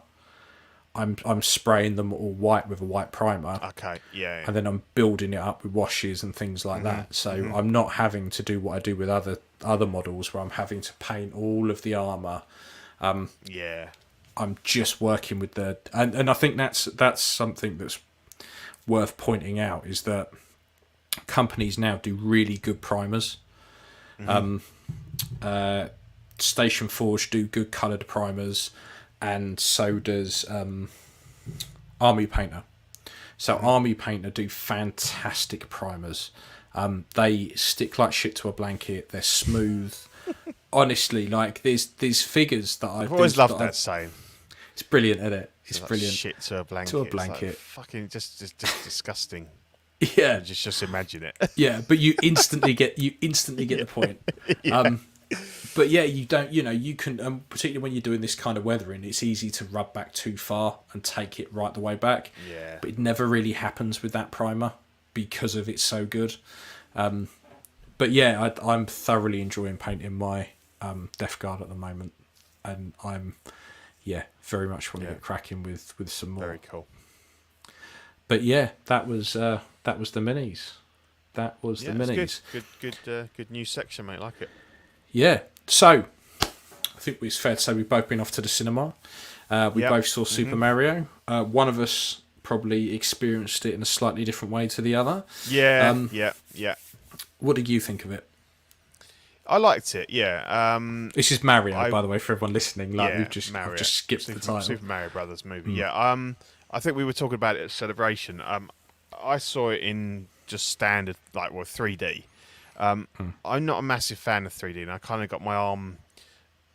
I'm spraying them all white with a white primer. Okay, yeah. And then I'm building it up with washes and things like that. So I'm not having to do what I do with other models, where I'm having to paint all of the armor. I'm just working with and I think that's something that's worth pointing out, is that companies now do really good primers. Station Forge do good coloured primers, and so does Army Painter. So Army Painter do fantastic primers. They stick like shit to a blanket. They're smooth. Honestly, like these figures that I've always loved that saying. It's brilliant, isn't it? It's like brilliant. Shit to a blanket. To a blanket. It's like fucking just disgusting. Yeah. Just imagine it. Yeah, but you instantly get the point. But yeah, you don't. You can, particularly when you're doing this kind of weathering, it's easy to rub back too far and take it right the way back. Yeah. But it never really happens with that primer because of it's so good. But yeah, I'm thoroughly enjoying painting my Death Guard at the moment, and I'm very much want to get cracking with some more. Very cool. But yeah, that was the minis. That was the minis. Good new section, mate. Like it. Yeah. So I think it's fair to say we've both been off to the cinema. We both saw Super Mario. One of us probably experienced it in a slightly different way to the other. Yeah. What did you think of it? I liked it. Yeah. This is Mario, by the way, for everyone listening. Like I've just skipped the title. Super Mario Brothers movie. Yeah. I think we were talking about it at Celebration. I saw it in just standard, 3D. I'm not a massive fan of 3D, and I kind of got my arm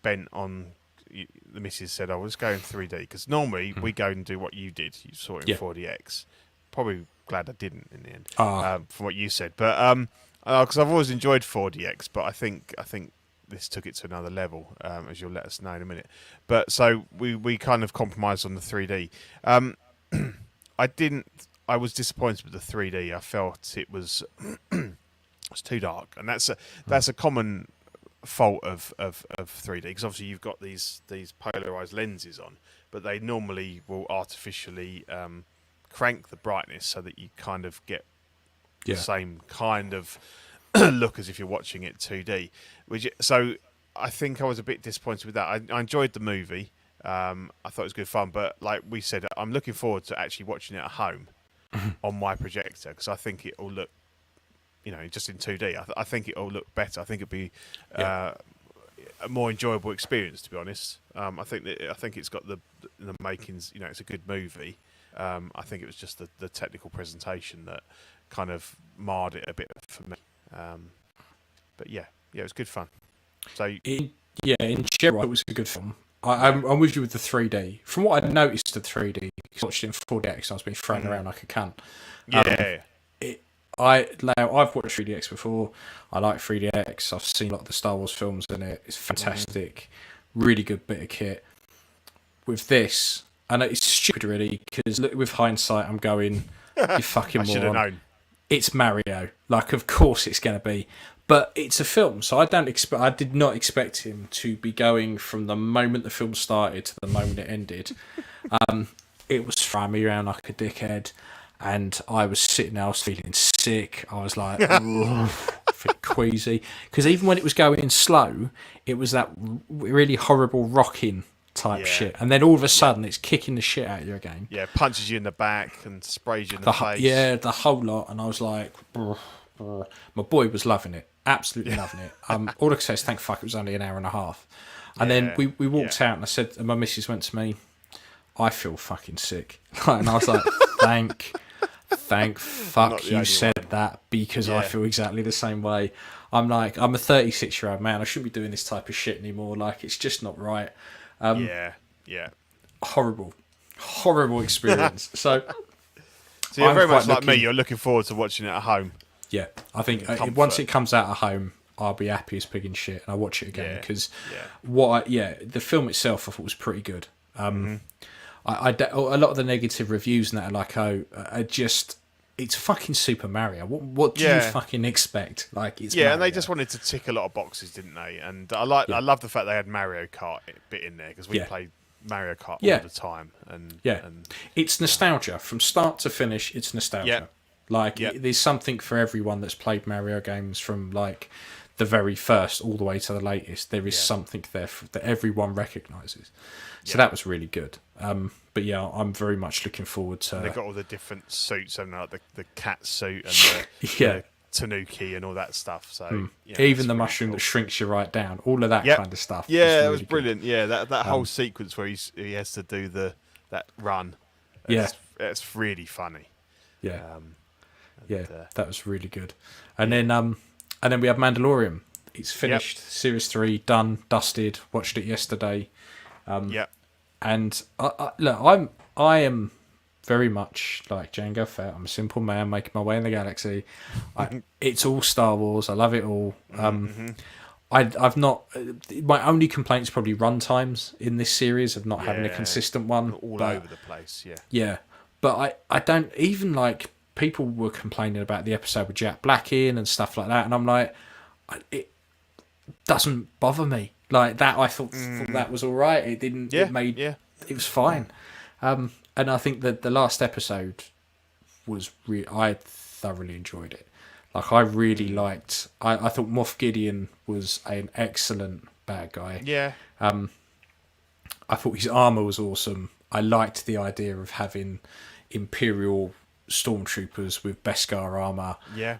bent on. The missus said, "Oh, let's go in 3D," because normally we go and do what you did. You saw it in 4DX. Probably glad I didn't in the end, from what you said. But because I've always enjoyed 4DX, but I think this took it to another level, as you'll let us know in a minute. But so we kind of compromised on the 3D. I was disappointed with the 3D. I felt it was it's too dark, and that's a common fault of 3D, because obviously you've got these polarized lenses on, but they normally will artificially crank the brightness so that you kind of get the same kind of look as if you're watching it 2D. So I think I was a bit disappointed with that. I enjoyed the movie. I thought it was good fun, but like we said, I'm looking forward to actually watching it at home on my projector, because I think it will look, just in 2D. I think it will look better. I think it'd be a more enjoyable experience, to be honest. I think it's got the makings. It's a good movie. I think it was just the technical presentation that kind of marred it a bit for me. But yeah, it was good fun. So in general, it was a good film. I'm with you with the 3D. From what I noticed of 3D, I watched it in 4DX, I was being thrown around like a cunt. I've watched 3DX before. I like 3DX. I've seen a lot of the Star Wars films in it. It's fantastic. Really good bit of kit. With this, I know it's stupid really, because with hindsight, I'm going, you fucking moron. I should have known. It's Mario. Like, of course it's going to be. But it's a film, so I did not expect him to be going from the moment the film started to the moment it ended. It was throwing me around like a dickhead, and I was sitting there, I was feeling sick. I was like, feeling queasy. Because even when it was going slow, it was that really horrible rocking type shit. And then all of a sudden, it's kicking the shit out of you again. Yeah, punches you in the back and sprays you in the face. Yeah, the whole lot. And I was like, my boy was loving it. Absolutely loving it. All I can say is thank fuck it was only an hour and a half. And then we walked out, and I said, and my missus went to me, I feel fucking sick. And I was like, thank fuck you said that, because I feel exactly the same way. I'm like, I'm a 36-year-old man. I shouldn't be doing this type of shit anymore. Like, it's just not right. Horrible. horrible experience. So you're I'm very much quite like me. You're looking forward to watching it at home. Yeah, I think Comfort. once it comes out at home, I'll be happy as pig in shit, and I'll watch it again because the film itself I thought was pretty good. A lot of the negative reviews and that are like, it's fucking Super Mario. What do you fucking expect? Like, it's Mario. And they just wanted to tick a lot of boxes, didn't they? And I love the fact they had Mario Kart bit in there because we played Mario Kart all the time. And it's nostalgia from start to finish. It's nostalgia. Like, there's something for everyone that's played Mario games from like the very first all the way to the latest. There is something there that everyone recognises. So that was really good. But yeah, I'm very much looking forward to. And they've got all the different suits, and like the cat suit and the Tanuki and all that stuff. So even the mushroom that shrinks you right down, all of that kind of stuff. Yeah, it was brilliant. Good. Yeah, that whole sequence where he has to do that run. It's really funny. Yeah, that was really good. And then we have Mandalorian. It's finished. Series 3 done, dusted. Watched it yesterday. And I am very much like Jango Fett. I'm a simple man making my way in the galaxy. It's all Star Wars. I love it all. I've not. My only complaint is probably run times in this series of not having a consistent one. All over the place. Yeah, but I don't even like. People were complaining about the episode with Jack Black in and stuff like that, and I'm like, it doesn't bother me. Like that, I thought that was all right. It didn't. Yeah, it was fine. And I think that the last episode was I thoroughly enjoyed it. Like I really liked. I thought Moff Gideon was an excellent bad guy. Yeah. I thought his armor was awesome. I liked the idea of having Imperial stormtroopers with Beskar armor. Yeah.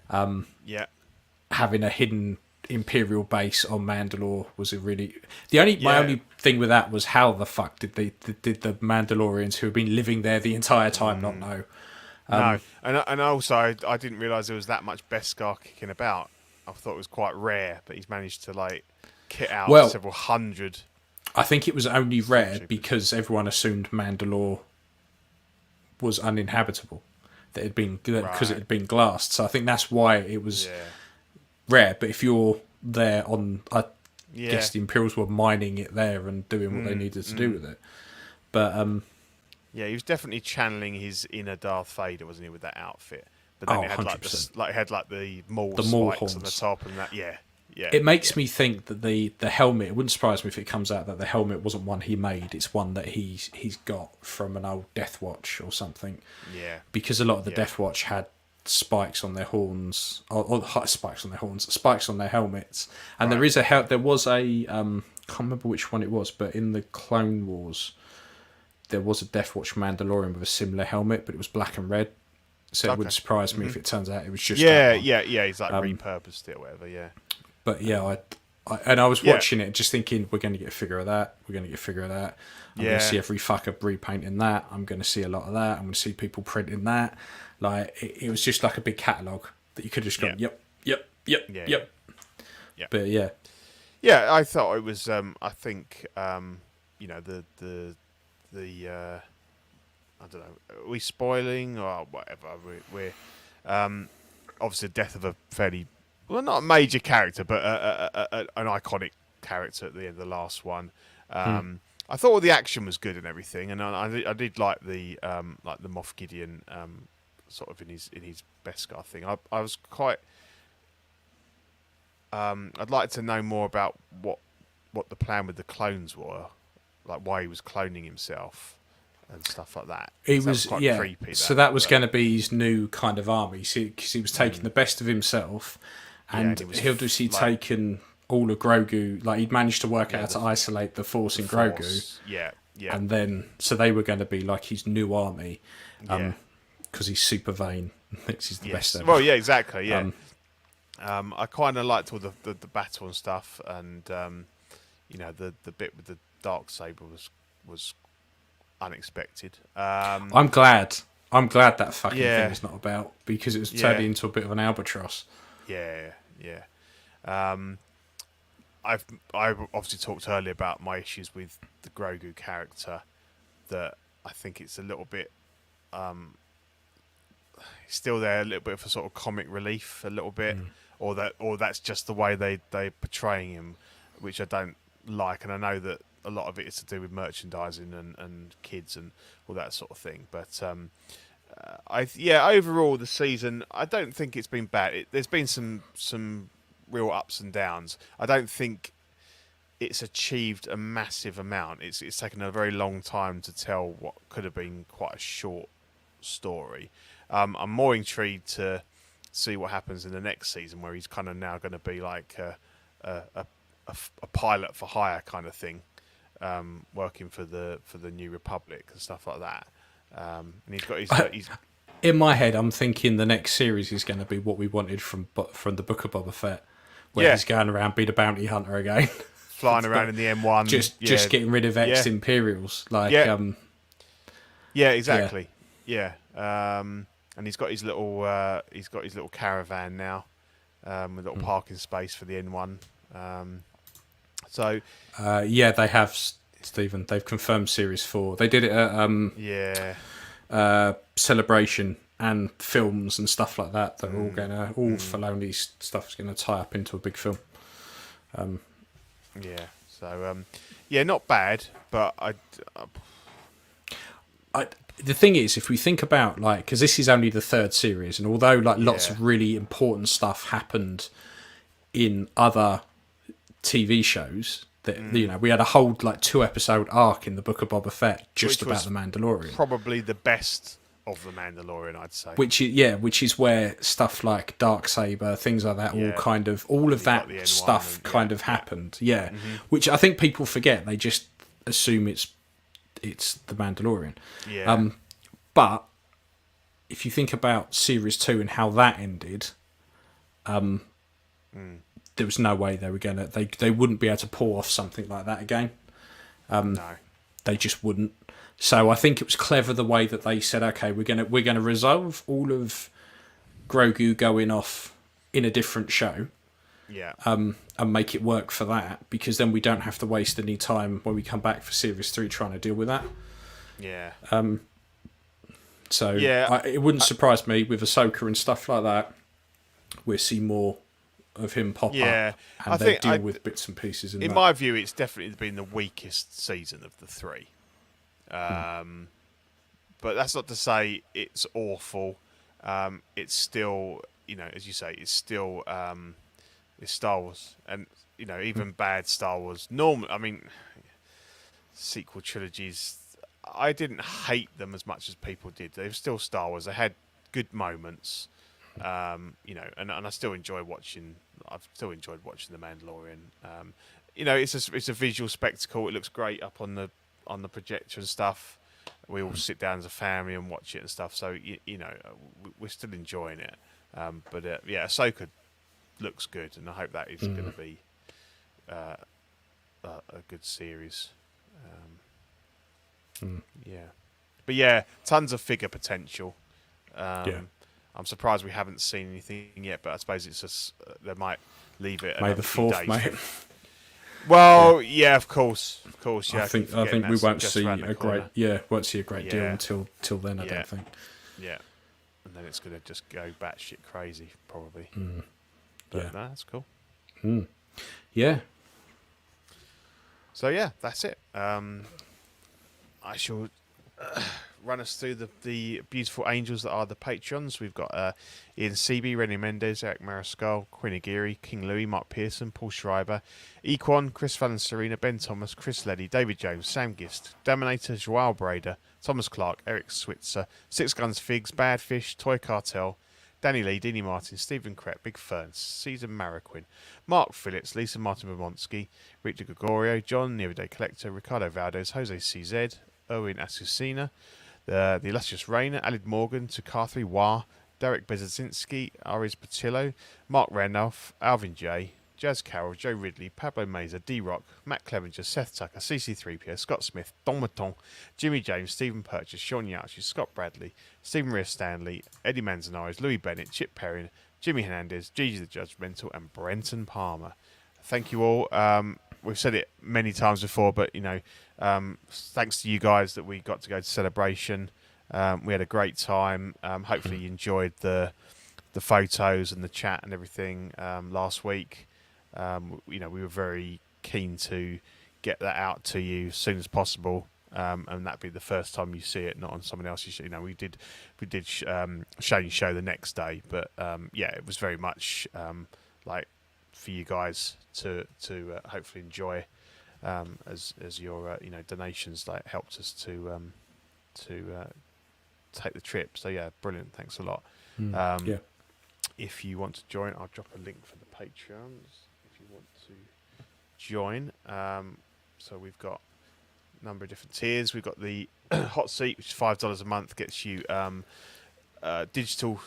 Having a hidden Imperial base on Mandalore was my only thing with that was how the fuck did the Mandalorians who have been living there the entire time not know? No, and also I didn't realise there was that much Beskar kicking about. I thought it was quite rare, but he's managed to like kit out several hundred. I think it was only rare because everyone assumed Mandalore was uninhabitable. That it had been because it had been glassed. So I think that's why it was rare. But if you're there I guess the Imperials were mining it there and doing what they needed to do with it. But he was definitely channeling his inner Darth Vader, wasn't he, with that outfit? But then it had 100%. the maul spikes horns on the top and that. Yeah. It makes me think that the helmet. It wouldn't surprise me if it comes out that the helmet wasn't one he made. It's one that he's got from an old Death Watch or something. Yeah. Because a lot of the Death Watch had spikes on their horns, or spikes on their helmets. And there was a can't remember which one it was, but in the Clone Wars, there was a Death Watch Mandalorian with a similar helmet, but it was black and red. So it wouldn't surprise me if it turns out it was just he's like repurposed it or whatever. Yeah. But I was watching it just thinking, we're going to get a figure of that. We're going to get a figure of that. I'm going to see every fucker repainting that. I'm going to see a lot of that. I'm going to see people printing that. Like it was just like a big catalogue that you could have just gone, yep. But I thought it was. I think the I don't know. Are we spoiling or whatever? We're obviously the death of a fairly. Well, not a major character, but an iconic character at the end of the last one. I thought all the action was good and everything, and I did like the Moff Gideon sort of in his Beskar thing. I was quite. I'd like to know more about what the plan with the clones were, like why he was cloning himself and stuff like that. It was quite creepy. So that was going to be his new kind of army, because he was taking the best of himself. And he'll just taken all of Grogu. Like he'd managed to work out how to isolate the Force in Grogu. Yeah. And then, so they were going to be like his new army, because he's super vain and thinks he's the best ever. Well, yeah, exactly. Yeah. I kind of liked all the battle and stuff, and the bit with the Darksaber was unexpected. I'm glad that fucking thing is not about, because it was turning into a bit of an albatross. Yeah. I've obviously talked earlier about my issues with the Grogu character, that I think it's a little bit still there, a little bit for sort of comic relief, a little bit, or that's just the way they portraying him, which I don't like, and I know that a lot of it is to do with merchandising and kids and all that sort of thing. But overall the season, I don't think it's been bad. There's been some real ups and downs. I don't think it's achieved a massive amount. It's taken a very long time to tell what could have been quite a short story. I'm more intrigued to see what happens in the next season, where he's kind of now going to be like a pilot for hire kind of thing, working for the New Republic and stuff like that. And he's got his. In my head, I'm thinking the next series is going to be what we wanted from the Book of Boba Fett, where he's going around being a bounty hunter again, flying around in the M1, just getting rid of ex-Imperials, like. Yeah, exactly. Yeah. And he's got his little caravan now, with a little parking space for the N1. They have, Stephen. They've confirmed Series 4. They did it at Celebration and films and stuff like that. They're all gonna Filoni's stuff's gonna tie up into a big film. Not bad, but the thing is, if we think about, like, because this is only the third series, and although lots of really important stuff happened in other TV shows, that we had a whole 2-episode arc in the Book of Boba Fett just about the Mandalorian. Probably the best of the Mandalorian, I'd say. Which is where stuff like Darksaber, things like that, all of that stuff happened. Yeah, which I think people forget. They just assume it's the Mandalorian. Yeah. But if you think about Series 2 and how that ended, there was no way they were gonna. They wouldn't be able to pull off something like that again. No, they just wouldn't. So I think it was clever the way that they said, okay, we're gonna resolve all of Grogu going off in a different show. Yeah. And make it work for that, because then we don't have to waste any time when we come back for Series 3 trying to deal with that. Yeah. It wouldn't surprise me with Ahsoka and stuff like that. We'll see more of him pop up, and they deal with bits and pieces. In my view, it's definitely been the weakest season of the three. But that's not to say it's awful. It's still, as you say, it's still it's Star Wars, and even bad Star Wars. Sequel trilogies, I didn't hate them as much as people did. They were still Star Wars. They had good moments, and I still enjoy watching. I've still enjoyed watching The Mandalorian. It's a visual spectacle. It looks great up on the projector and stuff. We all sit down as a family and watch it and stuff. So we're still enjoying it. But Ahsoka looks good, and I hope that is going to be a good series. But tons of figure potential. I'm surprised we haven't seen anything yet, but I suppose it's just they might leave it. May the 4th, mate. Well, of course. Yeah, I think we won't see a great deal until then. I don't think. Yeah, and then it's going to just go batshit crazy, probably. But no, that's cool. Yeah. So that's it. I shall run us through the beautiful angels that are the Patreons. We've got Ian CB, Rennie Mendez, Eric Mariscal, Quinn Aguirre, King Louis, Mark Pearson, Paul Schreiber, Equan, Chris Fallon Serena, Ben Thomas, Chris Leddy, David Jones, Sam Gist, Dominator, Joao Brader, Thomas Clark, Eric Switzer, Six Guns Figs, Badfish, Toy Cartel, Danny Lee, Deanie Martin, Stephen Crett, Big Ferns, Caesar Marroquin, Mark Phillips, Lisa Martin Bobonsky, Richard Gregorio, John, The Everyday Collector, Ricardo Valdez, Jose CZ, Owen Asusina, the Illustrious Rainer, Alid Morgan, Tukathi Wah, Derek Bezazinski, Aris Patillo, Mark Randolph, Alvin J, Jazz Carroll, Joe Ridley, Pablo Meza, D-Rock, Matt Clevenger, Seth Tucker, CC3PO, Scott Smith, Don Maton, Jimmy James, Stephen Purchase, Sean Yauchi, Scott Bradley, Stephen Rhea Stanley, Eddie Manzanares, Louis Bennett, Chip Perrin, Jimmy Hernandez, Gigi the Judgmental, and Brenton Palmer. Thank you all. we've said it many times before, but thanks to you guys that we got to go to Celebration. We had a great time. Hopefully you enjoyed the photos and the chat and everything last week. We were very keen to get that out to you as soon as possible, and that'd be the first time you see it, not on someone else's. We did show the next day, but it was very much like for you guys to hopefully enjoy, as your donations like helped us to take the trip. So yeah, brilliant. Thanks a lot. If you want to join, I'll drop a link for the Patreons if you want to join. So we've got a number of different tiers. We've got the hot seat, which is $5 a month, gets you digital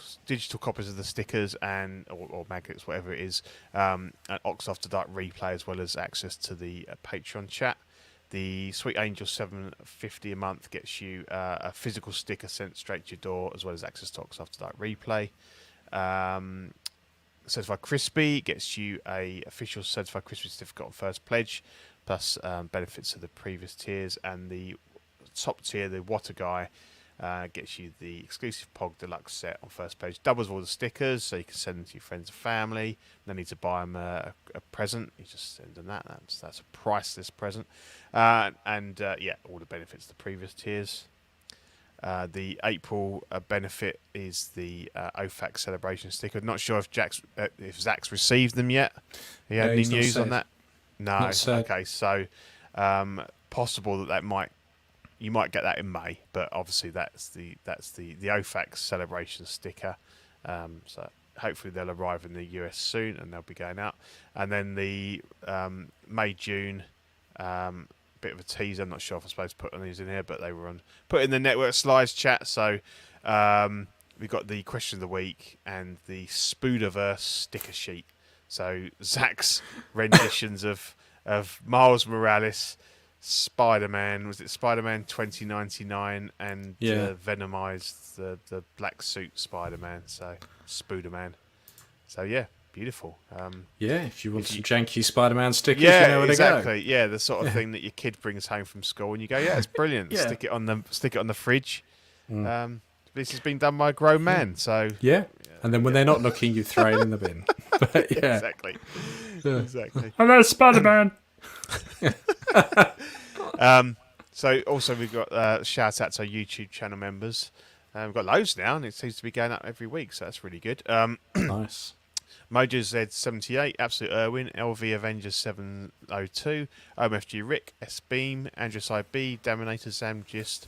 copies of the stickers and or magnets, whatever it is, an Ox After Dark replay, as well as access to the Patreon chat. The Sweet Angel $7.50 a month gets you a physical sticker sent straight to your door, as well as access to Ox After Dark replay. Certified Crispy gets you a official Certified Crispy certificate on first pledge, plus benefits of the previous tiers. And the top tier, the Water Guy, gets you the exclusive Pog Deluxe set on first page. Doubles all the stickers, so you can send them to your friends and family. No need to buy them a present. You just send them that. That's a priceless present. All the benefits of the previous tiers. The April benefit is the OFAC celebration sticker. Not sure if Zach's received them yet. He had any news on that? No. Okay, so possible that you might get that in May, but obviously that's the OFAC celebration sticker. So hopefully they'll arrive in the US soon and they'll be going out. And then the May June. Bit of a teaser. I'm not sure if I'm supposed to put these in here, but they were put in the network slides chat. So we've got the question of the week and the Spooderverse sticker sheet. So Zach's renditions of Miles Morales, Spider-Man, was it Spider-Man 2099, and Venomized the black suit Spider-Man, so Spooderman. So yeah, beautiful. If you want some janky Spider-Man stickers, you know where to go. Yeah, the sort of thing that your kid brings home from school, and you go, yeah, it's brilliant. Stick it on the fridge. This has been done by a grown man, so and then when they're not looking, you throw it in the bin. But, exactly. Hello, Spider-Man. So also we've got shout out to our YouTube channel members. We've got loads now, and it seems to be going up every week, so that's really good. Nice. Mojo Z78, Absolute Irwin, LV Avengers 702, OMFG Rick, S Beam, Andrews IB, Daminator Zamgist,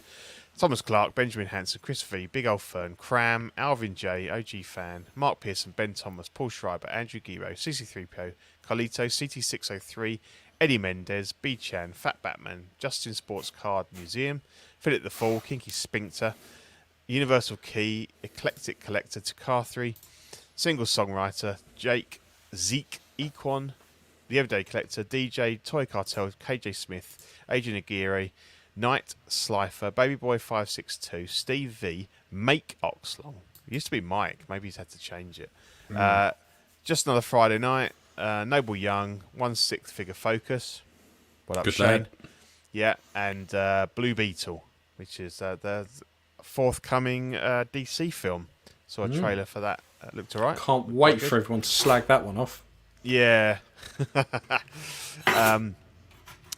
Thomas Clark, Benjamin Hansen, Chris V, Big Old Fern, Cram, Alvin J, OG Fan, Mark Pearson, Ben Thomas, Paul Schreiber, Andrew Giro, CC3PO, Carlito, CT603, Eddie Mendez, B Chan, Fat Batman, Justin Sports Card Museum, Philip the Fall, Kinky Spinkter, Universal Key, Eclectic Collector, Takar3, Single Songwriter, Jake, Zeke, Equan, The Everyday Collector, DJ, Toy Cartel, KJ Smith, Adrian Aguirre, Knight, Slifer, Babyboy562, Steve V, Make Oxlong. It used to be Mike, maybe he's had to change it. Just Another Friday Night, Noble Young, 1/6 Figure Focus. What up, Good Shane? lad. Yeah, and Blue Beetle, which is the forthcoming DC film. Saw a trailer for that. Looked alright. Can't wait for everyone to slag that one off. Yeah.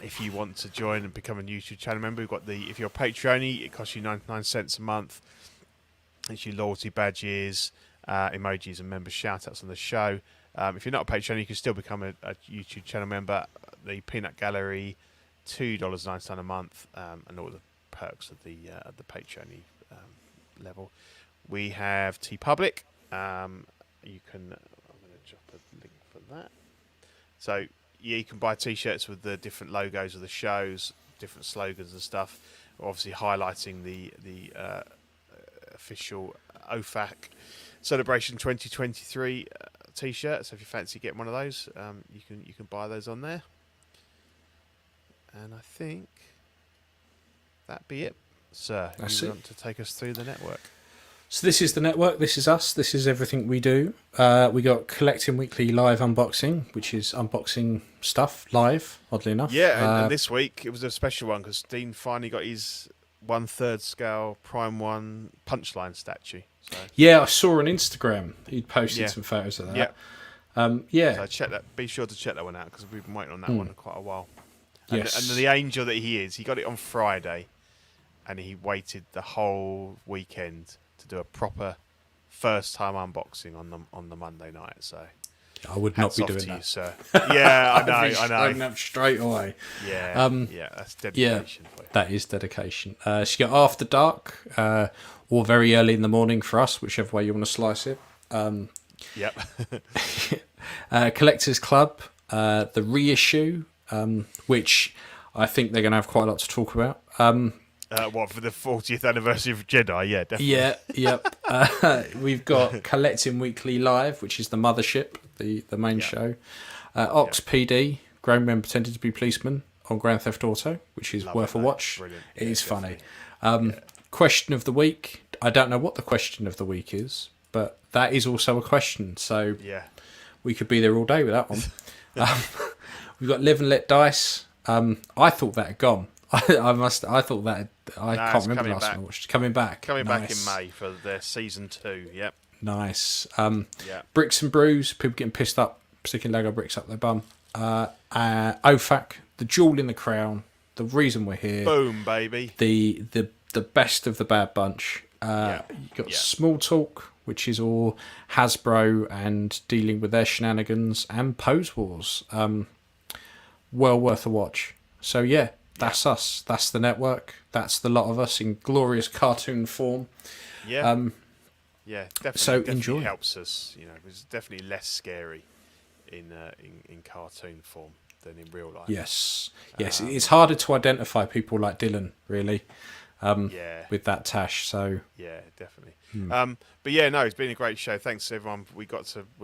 If you want to join and become a YouTube channel member, we've got if you're a Patreon, it costs you 99 cents a month. It's your loyalty badges, emojis, and member shout-outs on the show. If you're not a Patreon, you can still become a YouTube channel member. The Peanut Gallery, $2.99 a month, and all the perks of the Patreon level. We have TeePublic. You can. I'm going to drop a link for that. So you can buy T-shirts with the different logos of the shows, different slogans and stuff. Obviously highlighting the official OFAC Celebration 2023 T-shirt. So if you fancy getting one of those, you can buy those on there. And I think that be it, sir. That's you it. want to take us through the network? So this is the network, this is us, this is everything we do. We got Collecting Weekly live unboxing, which is unboxing stuff live, oddly enough. Yeah, and this week it was a special one because Dean finally got his 1/3 scale Prime 1 Punchline statue. So. Yeah, I saw on Instagram he'd posted some photos of that. Yeah. So check that. Be sure to check that one out because we've been waiting on that one quite a while. And, and the angel that he is, he got it on Friday, and he waited the whole weekend to do a proper first time unboxing on the Monday night. So I would not be doing to that, you, sir. Yeah, I know. I'd up straight away. Yeah, that's dedication. Yeah, that is dedication. She got After Dark, or very early in the morning for us, whichever way you want to slice it. Yep. Collectors Club, the reissue, which I think they're going to have quite a lot to talk about. What, for the 40th anniversary of Jedi? Yeah, definitely. Yep. We've got Collecting Weekly Live, which is the mothership, the main show. Ox PD, grown men pretending to be policemen on Grand Theft Auto, which is worth a watch. Brilliant. It is funny. Question of the week. I don't know what the question of the week is, but that is also a question. So we could be there all day with that one. We've got Live and Let Dice. I thought that had gone. I thought that. I can't remember the last time I watched. Coming back in May for their season 2. Yep. Nice. Bricks and Brews. People getting pissed up, sticking Lego bricks up their bum. OFAC. The Jewel in the Crown. The reason we're here. Boom, baby. The best of the bad bunch. You got Small Talk, which is all Hasbro and dealing with their shenanigans, and Pose Wars. Well worth a watch. So that's us. That's the network. That's the lot of us in glorious cartoon form. Definitely. So definitely enjoy. Helps us. It's definitely less scary in cartoon form than in real life. Yes. It's harder to identify people like Dylan, really. With that tash. So definitely. But it's been a great show. Thanks to everyone. We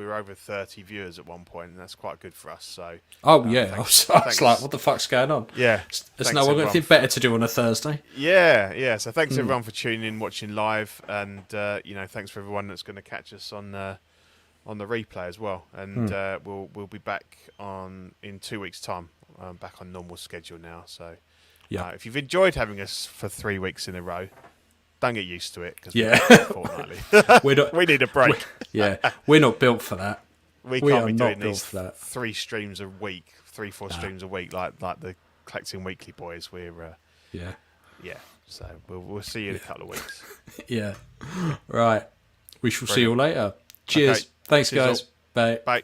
were over 30 viewers at one point, and that's quite good for us. So I was like, what the fuck's going on? There's no one anything better to do on a Thursday. So thanks everyone for tuning in, watching live, and thanks for everyone that's going to catch us on the replay as well. And we'll be back in 2 weeks' time. Back on normal schedule now. So if you've enjoyed having us for 3 weeks in a row, don't get used to it because fortnightly. We need a break. We're not built for that. We can't be doing these 3 streams a week, 3-4 streams a week like the Collecting Weekly boys. We're So we'll see you in a couple of weeks. Right. We shall see you later. Cheers. Okay. Thanks, guys. Bye. Bye.